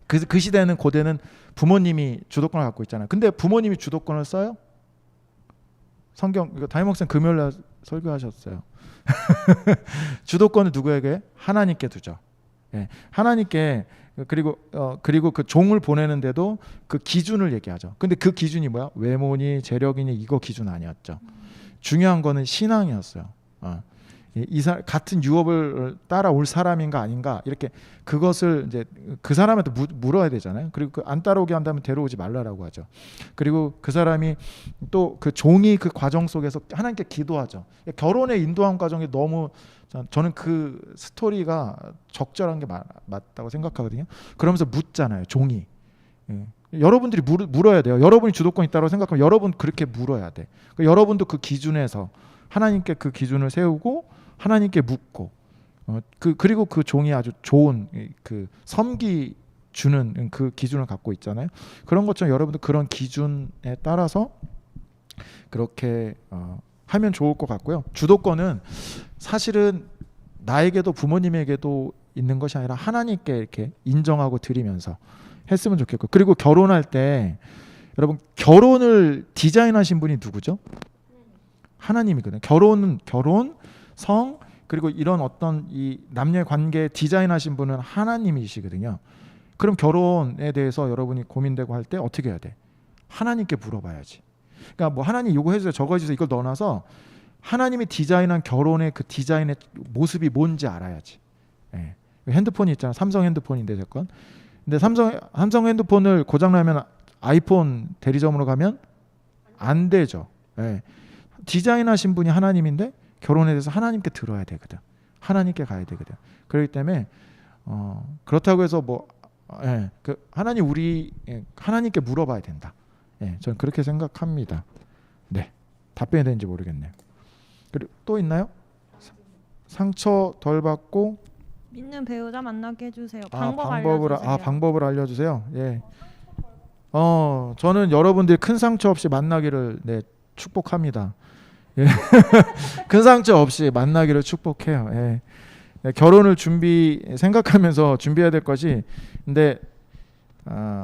그 시대는 고대는 부모님이 주도권을 갖고 있잖아요. 근데 부모님이 주도권을 써요? 성경 이거 담임 목사님 금요일날 설교하셨어요. 주도권을 누구에게? 하나님께 두죠. 예, 하나님께 그리고 그 종을 보내는데도 그 기준을 얘기하죠. 근데 그 기준이 뭐야? 외모니 재력이니 이거 기준 아니었죠. 중요한 거는 신앙이었어요. 같은 유업을 따라올 사람인가 아닌가 이렇게 그것을 이제 그 사람한테 물어야 되잖아요. 그리고 안 따라오게 한다면 데려오지 말라라고 하죠. 그리고 그 사람이 또 그 종이 그 과정 속에서 하나님께 기도하죠. 결혼의 인도함 과정이 너무 저는 그 스토리가 적절한 게 맞다고 생각하거든요. 그러면서 묻잖아요. 종이. 여러분들이 물어야 돼요. 여러분이 주도권 있다고 생각하면 여러분 그렇게 물어야 돼. 여러분도 그 기준에서 하나님께 그 기준을 세우고 하나님께 묻고 그리고 그 종이 아주 좋은 그 섬기 주는 그 기준을 갖고 있잖아요. 그런 것처럼 여러분도 그런 기준에 따라서 그렇게 하면 좋을 것 같고요. 주도권은 사실은 나에게도 부모님에게도 있는 것이 아니라 하나님께 이렇게 인정하고 드리면서 했으면 좋겠고, 그리고 결혼할 때 여러분 결혼을 디자인하신 분이 누구죠? 하나님이거든요. 결혼, 성 그리고 이런 어떤 이 남녀의 관계 디자인하신 분은 하나님이시거든요. 그럼 결혼에 대해서 여러분이 고민되고 할 때 어떻게 해야 돼? 하나님께 물어봐야지. 그러니까 뭐 하나님 이거 해주세요, 저거 해주세요 이걸 넣어놔서 하나님이 디자인한 결혼의 그 디자인의 모습이 뭔지 알아야지. 예. 핸드폰이 있잖아. 삼성 핸드폰인데 제건. 근데 삼성 핸드폰을 고장나면 아이폰 대리점으로 가면 안 되죠. 예. 디자인하신 분이 하나님인데 결혼에 대해서 하나님께 들어야 되거든. 하나님께 가야 되거든. 그렇기 때문에 그렇다고 해서 뭐 그 하나님께 물어봐야 된다. 저는 그렇게 생각합니다. 네, 답변이 되는지 모르겠네요. 그리고 또 있나요? 상처 덜 받고 믿는 배우자 만나게 해주세요. 방법을 알려주세요. 예. 저는 여러분들이 큰 상처 없이 만나기를 축복합니다. 예. 큰 상처 없이 만나기를 축복해요. 예. 결혼을 생각하면서 준비해야 될 것이, 근데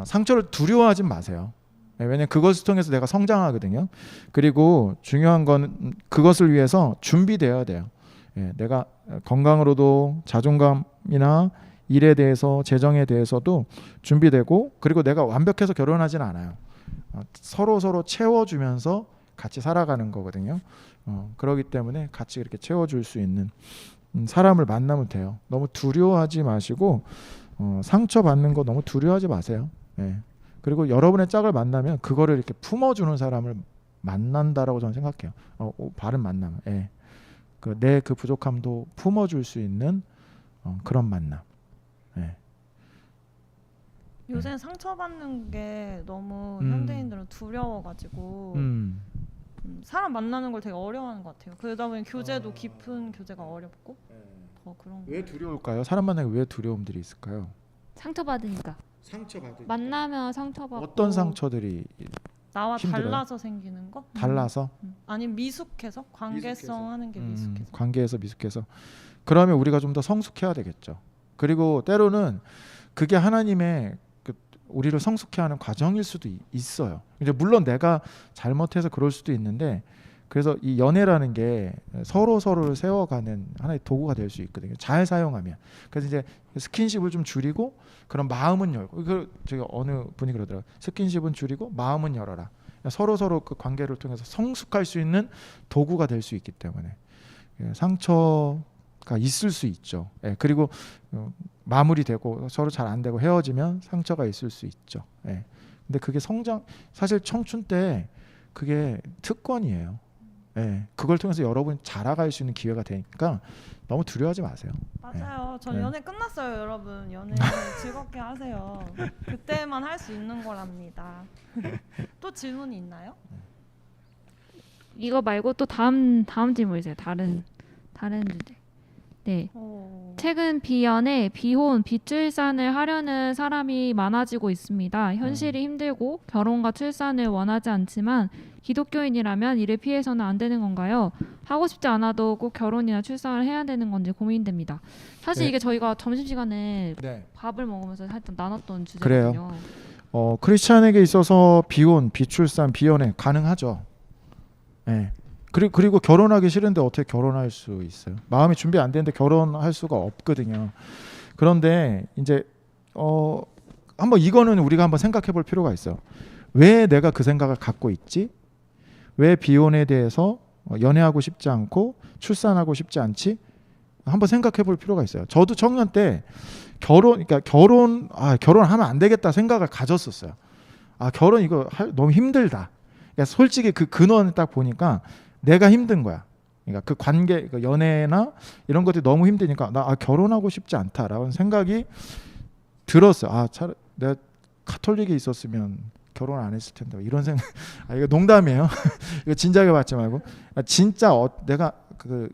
상처를 두려워하지 마세요. 왜냐면 그것을 통해서 내가 성장하거든요. 그리고 중요한 건 그것을 위해서 준비되어야 돼요. 내가 건강으로도 자존감이나 일에 대해서 재정에 대해서도 준비되고, 그리고 내가 완벽해서 결혼하지는 않아요. 서로 채워주면서 같이 살아가는 거거든요. 그렇기 때문에 같이 이렇게 채워줄 수 있는 사람을 만나면 돼요. 너무 두려워하지 마시고 상처받는 거 너무 두려워하지 마세요. 그리고 여러분의 짝을 만나면 그거를 이렇게 품어주는 사람을 만난다라고 저는 생각해요. 바른 만남. 내 그 부족함도 품어줄 수 있는 그런 만남. 요새는 상처받는 게 너무 현대인들은 두려워가지고 사람 만나는 걸 되게 어려워하는 것 같아요. 그러다 보니 교제도 깊은 교제가 어렵고 더 그런. 왜 두려울까요? 사람 만나기 왜 두려움들이 있을까요? 상처받으니까. 만나면 상처받고. 어떤 상처들이 나와 힘들어요? 달라서 생기는 거? 달라서? 아니면 미숙해서? 관계성 하는 게 미숙해서. 관계에서 미숙해서. 그러면 우리가 좀 더 성숙해야 되겠죠. 그리고 때로는 그게 하나님의 우리를 성숙해 하는 과정일 수도 있어요. 이제 물론 내가 잘못해서 그럴 수도 있는데, 그래서 이 연애라는 게 서로를 세워가는 하나의 도구가 될 수 있거든요. 잘 사용하면. 그래서 이제 스킨십을 좀 줄이고, 그런 마음은 열고, 저기 어느 분이 그러더라고요. 스킨십은 줄이고 마음은 열어라. 서로 그 관계를 통해서 성숙할 수 있는 도구가 될 수 있기 때문에 상처가 있을 수 있죠. 그리고 마무리되고 서로 잘 안 되고 헤어지면 상처가 있을 수 있죠. 근데 그게 사실 청춘 때 그게 특권이에요. 그걸 통해서 여러분이 자라갈 수 있는 기회가 되니까 너무 두려워하지 마세요. 맞아요. 전 연애 끝났어요, 여러분. 연애 즐겁게 하세요. 그때만 할 수 있는 거랍니다. 또 질문이 있나요? 이거 말고 또 다음 질문이세요. 다른 주제. 네. 어. 최근 비연에 비혼, 비출산을 하려는 사람이 많아지고 있습니다. 현실이 힘들고 결혼과 출산을 원하지 않지만 기독교인이라면 이를 피해서는 안 되는 건가요? 하고 싶지 않아도 꼭 결혼이나 출산을 해야 되는 건지 고민됩니다. 사실 네. 이게 저희가 점심시간에 네. 밥을 먹으면서 살짝 나눴던 주제거든요. 크리스찬에게 있어서 비혼, 비출산, 비연애 가능하죠. 네. 그리고 결혼하기 싫은데 어떻게 결혼할 수 있어요? 마음이 준비 안 되는데 결혼할 수가 없거든요. 그런데 이제 한번 이거는 우리가 한번 생각해 볼 필요가 있어요. 왜 내가 그 생각을 갖고 있지? 왜 비혼에 대해서 연애하고 싶지 않고 출산하고 싶지 않지? 한번 생각해 볼 필요가 있어요. 저도 청년 때 결혼하면 안 되겠다 생각을 가졌었어요. 결혼 이거 너무 힘들다. 그러니까 솔직히 그 근원을 딱 보니까 내가 힘든 거야. 그러니까 그 관계, 그 연애나 이런 것들이 너무 힘드니까 나 결혼하고 싶지 않다라는 생각이 들었어요. 차라리 내가 가톨릭에 있었으면 결혼 안 했을 텐데 이런 생각. 이거 농담이에요. 이거 진지하게 받지 말고 진짜 내가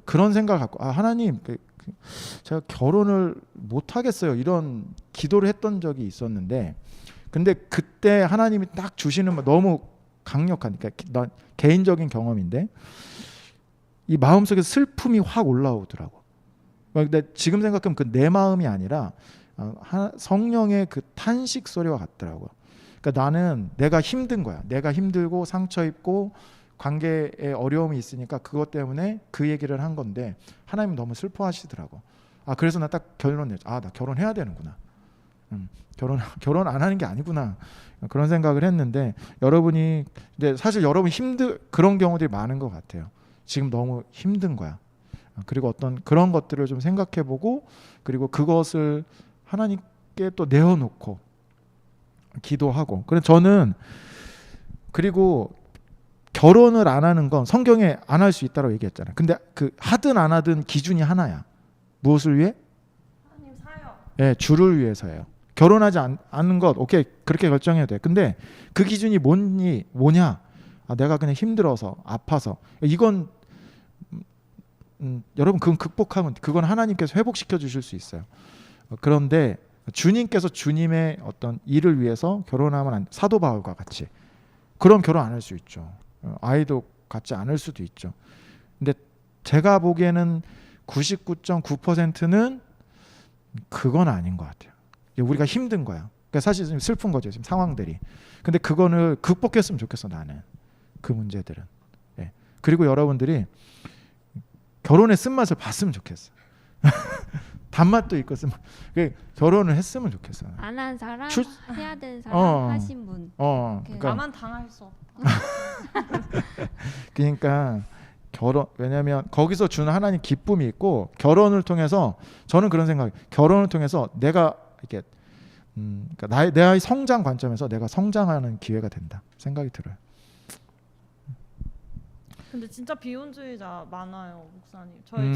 그런 생각을 갖고 하나님 제가 결혼을 못 하겠어요. 이런 기도를 했던 적이 있었는데 근데 그때 하나님이 딱 주시는 말 너무 강력하니까 개인적인 경험인데 이 마음속에 슬픔이 확 올라오더라고. 근데 지금 생각하면 그 내 마음이 아니라 성령의 그 탄식 소리와 같더라고요. 그러니까 나는 내가 힘든 거야. 내가 힘들고 상처 입고 관계에 어려움이 있으니까 그것 때문에 그 얘기를 한 건데 하나님 너무 슬퍼하시더라고. 그래서 나 딱 결론냈죠. 나 결혼해야 되는구나. 결혼 안 하는 게 아니구나. 그런 생각을 했는데 여러분이 근데 사실 여러분 그런 경우들이 많은 것 같아요. 지금 너무 힘든 거야. 그리고 어떤 그런 것들을 좀 생각해보고 그리고 그것을 하나님께 또 내어놓고 기도하고. 그래서 저는 그리고 결혼을 안 하는 건 성경에 안 할 수 있다고 얘기했잖아요. 근데 그 하든 안 하든 기준이 하나야. 무엇을 위해? 하나님 사요. 네, 주를 위해서예요. 결혼하지 않는 것 오케이 그렇게 결정해도 돼. 근데 그 기준이 뭐냐? 내가 그냥 힘들어서 아파서 이건 여러분 그건 극복하면 그건 하나님께서 회복시켜 주실 수 있어요. 그런데 주님께서 주님의 어떤 일을 위해서 결혼하면 사도 바울과 같이 그럼 결혼 안 할 수 있죠. 아이도 갖지 않을 수도 있죠. 근데 제가 보기에는 99.9%는 그건 아닌 것 같아요. 우리가 힘든 거야. 그러니까 사실 좀 슬픈 거죠. 지금 상황들이. 근데 그거를 극복했으면 좋겠어 나는. 그 문제들은. 예. 그리고 여러분들이 결혼의 쓴맛을 봤으면 좋겠어. 단맛도 있고 결혼을 했으면 좋겠어. 안 한 사람, 해야 되는 사람, 하신 분. 그러니까 나만 당할 수 없다. 그러니까 왜냐하면 거기서 주는 하나님 기쁨이 있고 결혼을 통해서 저는 그런 생각. 결혼을 통해서 내가 이렇게 그러니까 내 아이 성장 관점에서 내가 성장하는 기회가 된다 생각이 들어요. 근데 진짜 비혼주의자 많아요, 목사님. 저희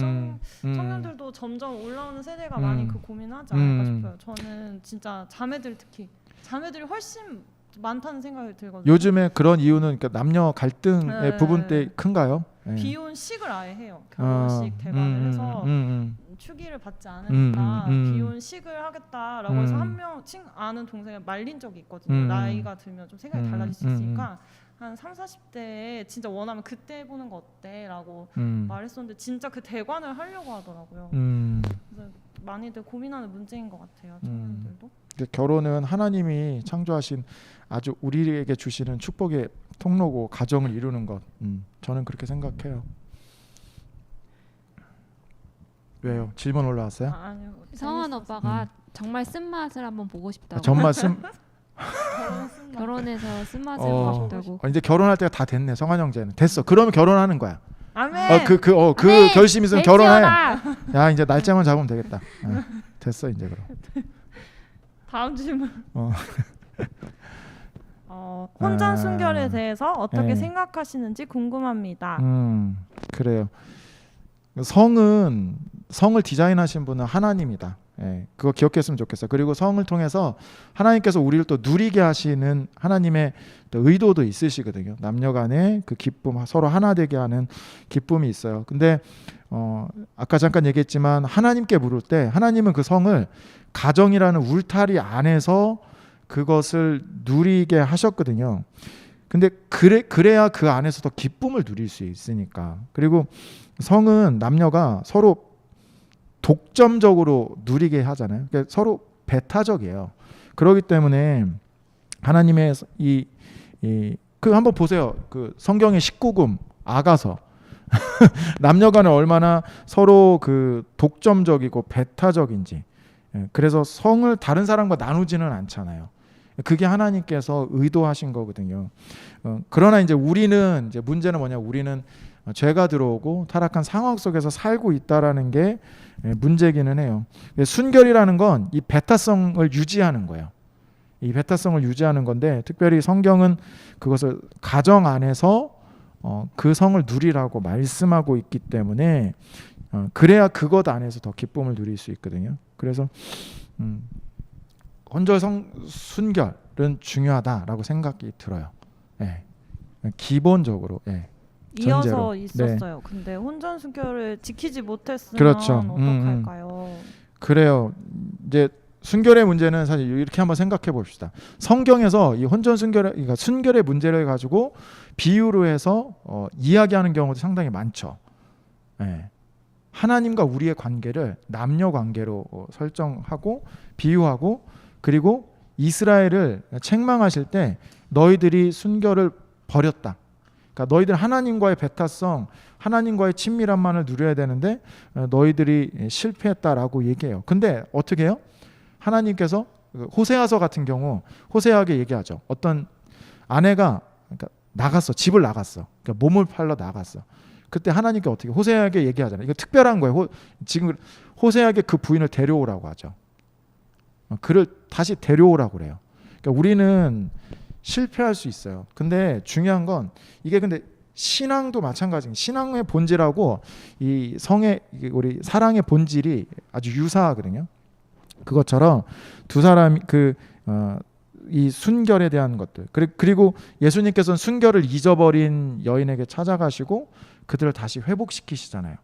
청년들도 점점 올라오는 세대가 많이 그 고민하지 않을까 싶어요. 저는 진짜 자매들이 훨씬 많다는 생각이 들거든요. 요즘에 그런 이유는 그러니까 남녀 갈등의 부분 때 큰가요? 네. 비혼식을 아예 해요. 결혼식 대관을 해서 축의를 받지 않으니까 비혼식을 하겠다라고 해서 한 명 아는 동생을 말린 적이 있거든요. 나이가 들면 좀 생각이 달라질 수 있으니까 한 3, 40대에 진짜 원하면 그때 해보는 거 어때? 라고 말했었는데 진짜 그 대관을 하려고 하더라고요. 그래서 많이들 고민하는 문제인 것 같아요. 청년들도. 결혼은 하나님이 창조하신 아주 우리에게 주시는 축복의 통로고 가정을 이루는 것. 저는 그렇게 생각해요. 왜요? 질문 올라왔어요? 아니요. 성원 오빠가 정말 쓴맛을 한번 보고 싶다고. 정말 결혼해서 쓴맛을 보고 싶다고. 이제 결혼할 때가 다 됐네. 성한 형제는 됐어. 그러면 결혼하는 거야. 아멘. 그 결심 있으면 결혼해. 야 이제 날짜만 잡으면 되겠다. 됐어 이제 그럼. 다음 질문. 혼전 순결에 대해서 어떻게 생각하시는지 궁금합니다. 그래요. 성을 디자인하신 분은 하나님이다. 예, 그거 기억했으면 좋겠어요. 그리고 성을 통해서 하나님께서 우리를 또 누리게 하시는 하나님의 또 의도도 있으시거든요. 남녀간의 그 기쁨, 서로 하나 되게 하는 기쁨이 있어요. 근데 아까 잠깐 얘기했지만 하나님께 물을 때 하나님은 그 성을 가정이라는 울타리 안에서 그것을 누리게 하셨거든요. 근데 그래야 그 안에서 더 기쁨을 누릴 수 있으니까. 그리고 성은 남녀가 서로 독점적으로 누리게 하잖아요. 그러니까 서로 배타적이에요. 그렇기 때문에 하나님의 그 한번 보세요. 그 성경의 19금 아가서 남녀간에 얼마나 서로 그 독점적이고 배타적인지. 그래서 성을 다른 사람과 나누지는 않잖아요. 그게 하나님께서 의도하신 거거든요. 그러나 이제 우리는 이제 문제는 뭐냐? 우리는 죄가 들어오고 타락한 상황 속에서 살고 있다라는 게 문제기는 해요. 순결이라는 건 이 배타성을 유지하는 거예요. 이 배타성을 유지하는 건데 특별히 성경은 그것을 가정 안에서 그 성을 누리라고 말씀하고 있기 때문에 그래야 그것 안에서 더 기쁨을 누릴 수 있거든요. 그래서 혼절 순결은 중요하다라고 생각이 들어요. 예. 기본적으로. 예. 이어서 전제로. 있었어요. 근데 혼전 순결을 지키지 못했으면 그렇죠. 어떡할까요? 그래요. 이제 순결의 문제는 사실 이렇게 한번 생각해 봅시다. 성경에서 이 혼전 순결, 그러니까 순결의 문제를 가지고 비유로 해서 이야기하는 경우도 상당히 많죠. 예. 하나님과 우리의 관계를 남녀 관계로 설정하고 비유하고 그리고 이스라엘을 책망하실 때 너희들이 순결을 버렸다. 그러니까 너희들 하나님과의 배타성, 하나님과의 친밀함만을 누려야 되는데 너희들이 실패했다라고 얘기해요. 근데 어떻게 해요? 하나님께서 호세아서 같은 경우 호세아에게 얘기하죠. 어떤 아내가 그러니까 나갔어. 집을 나갔어. 그러니까 몸을 팔러 나갔어. 그때 하나님께 어떻게 호세아에게 얘기하잖아요. 이거 특별한 거예요. 지금 호세아에게 그 부인을 데려오라고 하죠. 그를 다시 데려오라고 그래요. 그러니까 우리는 실패할 수 있어요. 근데 중요한 건 이게 근데 신앙도 마찬가지예요. 신앙의 본질하고 이 성의 우리 사랑의 본질이 아주 유사하거든요. 그것처럼 두 사람이 이 순결에 대한 것들 그리고 예수님께서는 순결을 잊어버린 여인에게 찾아가시고 그들을 다시 회복시키시잖아요.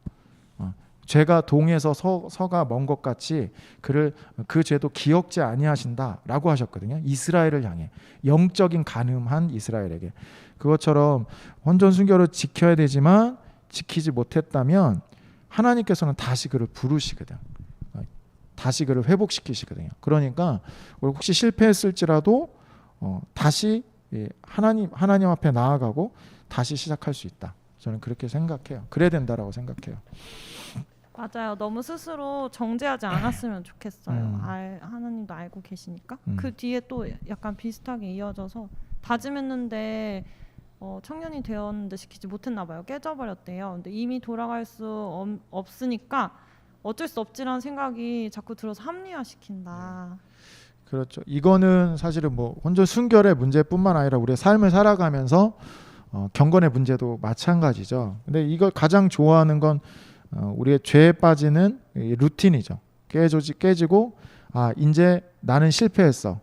죄가 동에서 서가 먼 것 같이 그를 그 죄도 기억지 아니하신다라고 하셨거든요. 이스라엘을 향해 영적인 간음한 이스라엘에게 그것처럼 혼전 순결을 지켜야 되지만 지키지 못했다면 하나님께서는 다시 그를 부르시거든. 다시 그를 회복시키시거든요. 그러니까 혹시 실패했을지라도 다시 하나님 앞에 나아가고 다시 시작할 수 있다. 저는 그렇게 생각해요. 그래야 된다라고 생각해요. 맞아요. 너무 스스로 정죄하지 않았으면 좋겠어요. 하나님도 알고 계시니까. 그 뒤에 또 약간 비슷하게 이어져서 다짐했는데 청년이 되었는데 지키지 못했나 봐요. 깨져버렸대요. 근데 이미 돌아갈 수 없으니까 어쩔 수 없지라는 생각이 자꾸 들어서 합리화시킨다. 그렇죠. 이거는 사실은 뭐 혼전 순결의 문제뿐만 아니라 우리의 삶을 살아가면서 경건의 문제도 마찬가지죠. 근데 이걸 가장 좋아하는 건 우리의 죄에 빠지는 루틴이죠. 깨지고 이제 나는 실패했어.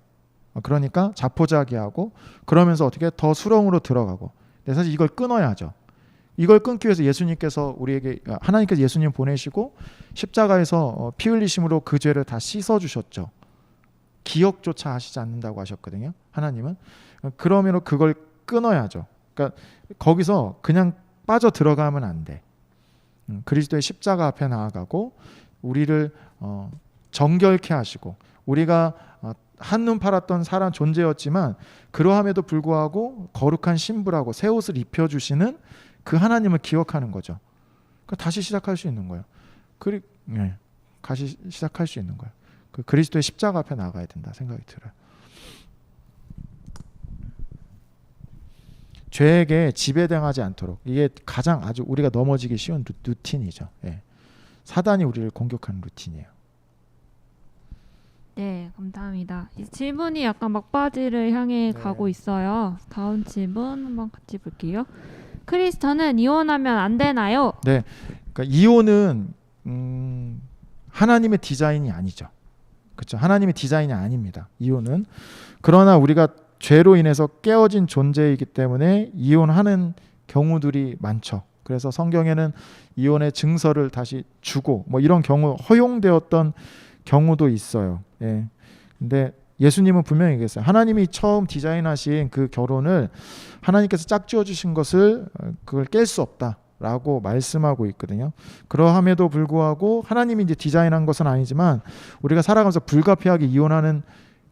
그러니까 자포자기하고 그러면서 어떻게 더 수렁으로 들어가고. 근데 사실 이걸 끊어야죠. 이걸 끊기 위해서 예수님께서 우리에게 하나님께서 예수님 보내시고 십자가에서 피 흘리심으로 그 죄를 다 씻어 주셨죠. 기억조차 하시지 않는다고 하셨거든요. 하나님은. 그러면 그걸 끊어야죠. 그러니까 거기서 그냥 빠져 들어가면 안 돼. 그리스도의 십자가 앞에 나아가고 우리를 정결케 하시고 우리가 한눈 팔았던 사람 존재였지만 그러함에도 불구하고 거룩한 신부라고 새 옷을 입혀주시는 그 하나님을 기억하는 거죠. 그러니까 다시 시작할 수 있는 거예요. 다시 시작할 수 있는 거예요. 그 그리스도의 십자가 앞에 나가야 된다 생각이 들어요. 죄에게 지배당하지 않도록 이게 가장 아주 우리가 넘어지기 쉬운 루틴이죠. 예. 사단이 우리를 공격하는 루틴이에요. 네, 감사합니다. 이 질문이 약간 막바지를 향해 가고 있어요. 다음 질문 한번 같이 볼게요. 크리스천은 이혼하면 안 되나요? 네, 그러니까 이혼은 하나님의 디자인이 아니죠. 그렇죠. 하나님의 디자인이 아닙니다. 이혼은. 그러나 우리가 죄로 인해서 깨어진 존재이기 때문에 이혼하는 경우들이 많죠. 그래서 성경에는 이혼의 증서를 다시 주고 뭐 이런 경우 허용되었던 경우도 있어요. 예. 근데 예수님은 분명히 얘기했어요. 하나님이 처음 디자인하신 그 결혼을 하나님께서 짝지어 주신 것을 그걸 깰 수 없다라고 말씀하고 있거든요. 그러함에도 불구하고 하나님이 이제 디자인한 것은 아니지만 우리가 살아가면서 불가피하게 이혼하는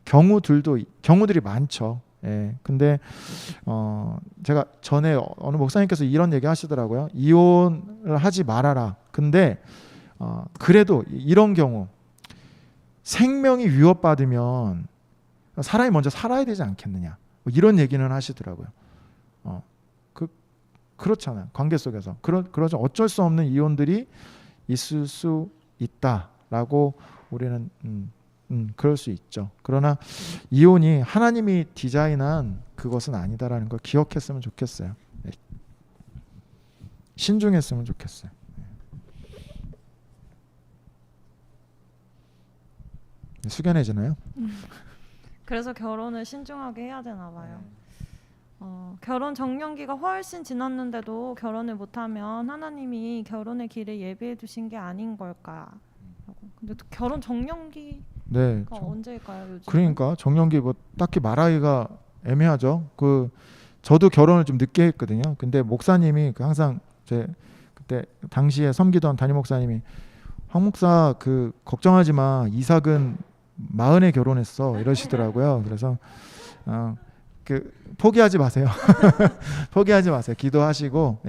경우들이 많죠. 예. 근데 제가 전에 어느 목사님께서 이런 얘기 하시더라고요. 이혼을 하지 말아라. 근데 그래도 이런 경우 생명이 위협받으면 사람이 먼저 살아야 되지 않겠느냐. 뭐 이런 얘기는 하시더라고요. 그렇잖아요. 관계 속에서. 그러죠. 어쩔 수 없는 이혼들이 있을 수 있다라고 우리는 그럴 수 있죠. 그러나 이혼이 하나님이 디자인한 그것은 아니다라는 걸 기억했으면 좋겠어요. 네. 신중했으면 좋겠어요. 네. 숙연해지나요? 그래서 결혼을 신중하게 해야 되나 봐요. 결혼 정년기가 훨씬 지났는데도 결혼을 못하면 하나님이 결혼의 길을 예비해 두신 게 아닌 걸까? 근데 또 결혼 정년기가 네. 언제일까요? 요즘? 그러니까 정년기 뭐 딱히 말하기가 애매하죠. 저도 결혼을 좀 늦게 했거든요. 근데 목사님이 항상 그때 당시에 섬기던 담임 목사님이 황 목사 걱정하지 마. 이삭은 40에 결혼했어 이러시더라고요. 그래서 포기하지 마세요. 포기하지 마세요. 기도하시고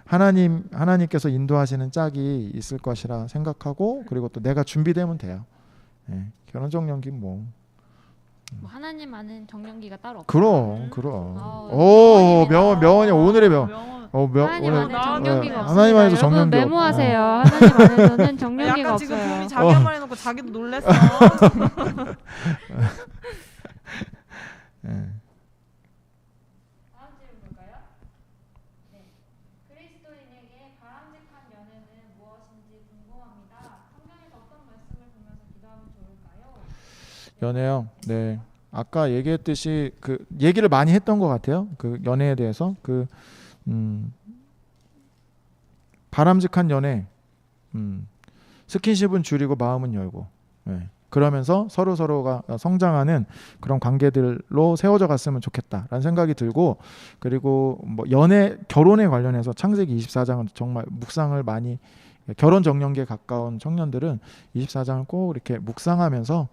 하나님께서 인도하시는 짝이 있을 것이라 생각하고 그리고 또 내가 준비되면 돼요. 결혼 정년기 뭐 하나님 아는 정년기가 따로 없다. 그럼. 오, 명언이 오늘의 명언. 하나님 안에 정년기가 없습니다. 하나님 안에도 여러분 정년기 메모하세요. 하나님 안에서는 정년기가 약간 없어요. 지금 봄이 자기 한 말 해놓고 자기도 놀랬어. 다음 질문 볼까요? 네. 그리스도인에게 바람직한 연애는 무엇인지 궁금합니다. 성경에서 어떤 말씀을 보면서 기도하면 좋을까요? 연애요. 네. 아까 얘기했듯이 얘기를 많이 했던 것 같아요. 연애에 대해서 바람직한 연애. 스킨십은 줄이고 마음은 열고. 네. 그러면서 서로가 성장하는 그런 관계들로 세워져 갔으면 좋겠다라는 생각이 들고 그리고 뭐 결혼에 관련해서 창세기 24장은 정말 묵상을 많이 결혼 정년기에 가까운 청년들은 24장을 꼭 이렇게 묵상하면서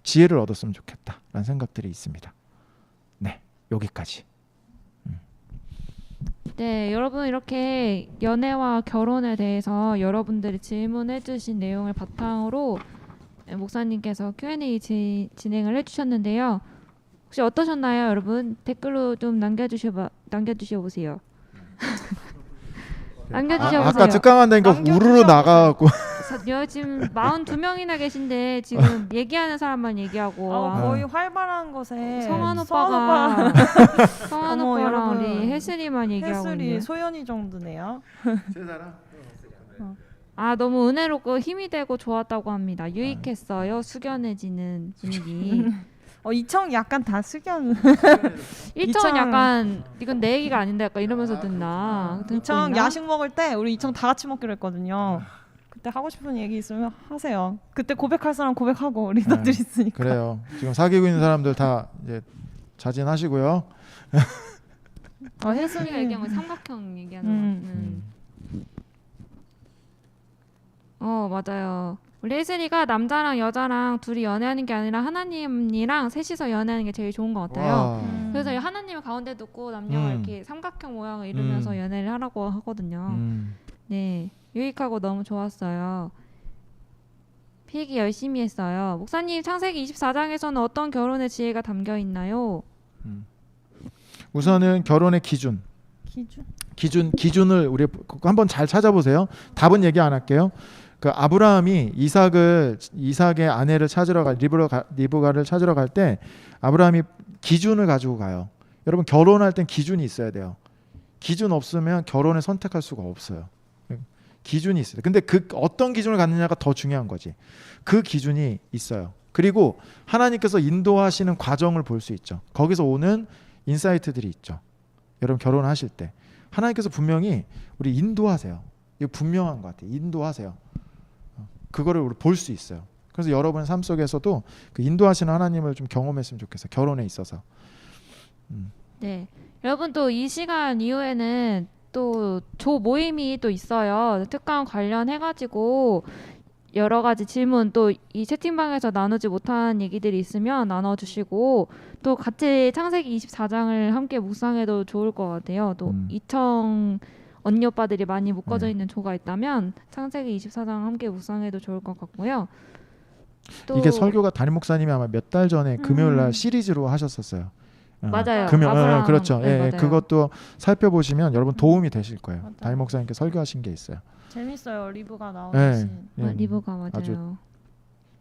지혜를 얻었으면 좋겠다라는 생각들이 있습니다. 네, 여기까지. 네, 여러분 이렇게 연애와 결혼에 대해서 여러분들이 질문해 주신 내용을 바탕으로 목사님께서 Q&A 진행을 해주셨는데요. 혹시 어떠셨나요, 여러분? 댓글로 좀 남겨주셔 보세요. 남겨주셔 보세요. 아까 특강한다니까 우르르 나가고. 지금 42명이나 계신데 지금 얘기하는 사람만 얘기하고 거의 활발한 것에 성환 오빠가 성환 어머, 오빠랑 여러분. 우리 혜슬이만 얘기하고 있네요. 혜슬이 소연이 정도네요. 너무 은혜롭고 힘이 되고 좋았다고 합니다. 유익했어요. 숙연해지는 분위기. 이청 약간 다 숙연. 이청은 약간 이건 내 얘기가 아닌데 약간 이러면서 듣나? 이청 야식 먹을 때 우리 이청 다 같이 먹기로 했거든요. 그때 하고 싶은 얘기 있으면 하세요. 그때 고백할 사람 고백하고 리더들 있으니까. 그래요. 지금 사귀고 있는 사람들 다 이제 자진하시고요. 혜슬이가 얘기한 건 삼각형 얘기하는 거. 맞아요. 우리 혜슬이가 남자랑 여자랑 둘이 연애하는 게 아니라 하나님이랑 셋이서 연애하는 게 제일 좋은 것 같아요. 그래서 하나님을 가운데 두고 남녀가 이렇게 삼각형 모양을 이루면서 연애를 하라고 하거든요. 네, 유익하고 너무 좋았어요. 필기 열심히 했어요. 목사님, 창세기 24장에서는 어떤 결혼의 지혜가 담겨 있나요? 우선은 결혼의 기준을 우리 한번 잘 찾아보세요. 답은 얘기 안 할게요. 아브라함이 이삭의 아내를 찾으러 리브가를 찾으러 갈 때 아브라함이 기준을 가지고 가요. 여러분 결혼할 땐 기준이 있어야 돼요. 기준 없으면 결혼을 선택할 수가 없어요. 기준이 있어요. 근데 그 어떤 기준을 갖느냐가 더 중요한 거지. 그 기준이 있어요. 그리고 하나님께서 인도하시는 과정을 볼 수 있죠. 거기서 오는 인사이트들이 있죠. 여러분 결혼하실 때 하나님께서 분명히 우리 인도하세요. 이거 분명한 것 같아요. 인도하세요. 그거를 우리 볼 수 있어요. 그래서 여러분 삶 속에서도 그 인도하시는 하나님을 좀 경험했으면 좋겠어요. 결혼에 있어서. 네. 여러분 또 이 시간 이후에는 또 조 모임이 또 있어요. 특강 관련해가지고 여러 가지 질문 또 이 채팅방에서 나누지 못한 얘기들이 있으면 나눠주시고 또 같이 창세기 24장을 함께 묵상해도 좋을 것 같아요. 또 이청 언니 오빠들이 많이 묶어져 있는 조가 있다면 창세기 24장 함께 묵상해도 좋을 것 같고요. 또 이게 설교가 담임 목사님이 아마 몇 달 전에 금요일 날 시리즈로 하셨었어요. 맞아요. 금요일 그렇죠. 네, 맞아요. 그것도 살펴보시면 여러분 도움이 되실 거예요. 맞아요. 담임 목사님께 설교하신 게 있어요. 재밌어요. 리브가 네, 나오신. 리브가 맞아요. 아주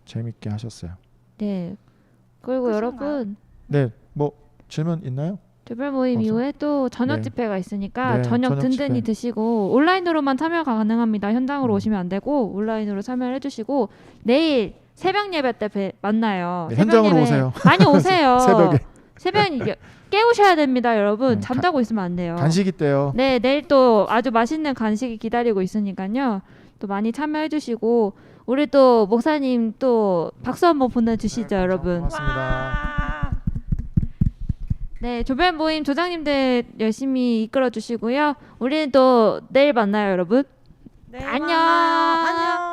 재밌게 하셨어요. 네. 그리고 끝인가요? 여러분 네, 뭐 질문 있나요? 조별 모임 어서. 이후에 또 저녁 네. 집회가 있으니까 네, 저녁 저녁 든든히 집회. 드시고 온라인으로만 참여가 가능합니다. 현장으로 오시면 안 되고 온라인으로 참여를 해주시고 내일 새벽 예배 때 만나요. 네, 새벽 현장으로 예배 오세요. 많이 오세요. 새벽에. 새벽에 깨우셔야 됩니다, 여러분. 네, 잠자고 있으면 안 돼요. 간식이 때요. 네, 내일 또 아주 맛있는 간식이 기다리고 있으니까요. 또 많이 참여해주시고 우리 또 목사님 또 박수 한번 보내주시죠, 여러분. 고맙습니다. 네, 조별 모임 조장님들 열심히 이끌어 주시고요. 우리는 또 내일 만나요, 여러분. 네, 안녕. 만나요. 안녕.